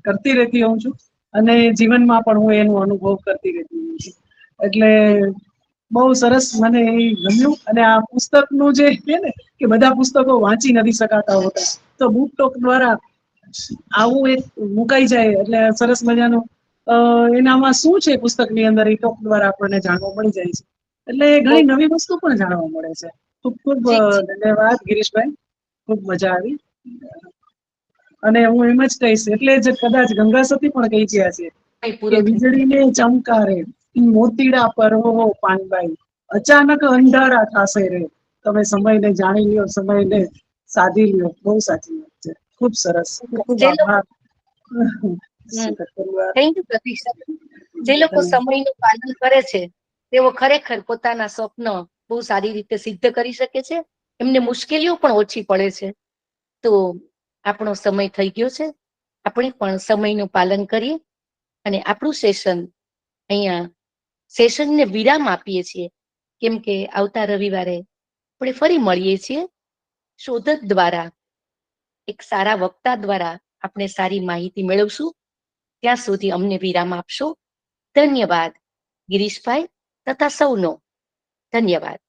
[SPEAKER 4] કરતી રહેતી હોઉં છું અને જીવનમાં પણ હું એનો અનુભવ કરતી રહેતી હોઉં છું. એટલે બહુ સરસ મને એ ગમ્યું. અને આ પુસ્તકનું જે છે ને કે બધા પુસ્તકો વાંચી નથી શકાતા હોતા, તો બુક ટોક દ્વારા આવું એક મુકાઈ જાય એટલે સરસ મજાનું એનામાં શું છે પુસ્તકની અંદર એ ટોક દ્વારા આપણને જાણવા મળી જાય છે. એટલે ઘણી નવી વસ્તુ પણ જાણવા મળે છે. ખૂબ ખૂબ ધન્યવાદ ગિરીશભાઈ, ખૂબ મજા આવી. અને હું એમ જ કહીશ, એટલે જ કદાચ ગંગા સતી પણ કહી ગયા છે કે વીજળીને ચમકારે મોતીડા પરવો પાનબાઈ, અચાનક અંધારા થાશે રે, તમે સમયને જાણી લ્યો, સમયને સાધી લ્યો. બહુ સાચી વાત છે. ખૂબ સરસ. ખૂબ આભાર.
[SPEAKER 1] થેન્ક યુ પ્રતીક્ષા. જે લોકો સમયનું પાલન કરે છે તેઓ ખરેખર પોતાના સ્વપ્ન બહુ સારી રીતે સિદ્ધ કરી શકે છે. એમને મુશ્કેલીઓ પણ ઓછી પડે છે. તો આપણો સમય થઈ ગયો છે. આપણે પણ સમયનું પાલન કરીએ અને આપણું સેશન અહીંયા સેશનને વિરામ આપીએ છીએ. કેમ કે આવતા રવિવારે આપણે ફરી મળીએ છીએ. શોધક દ્વારા, એક સારા વક્તા દ્વારા આપણે સારી માહિતી મેળવશું. ત્યાં સુધી અમને વિરામ આપશો. ધન્યવાદ ગિરીશભાઈ તથા સૌનો. ધન્યવાદ.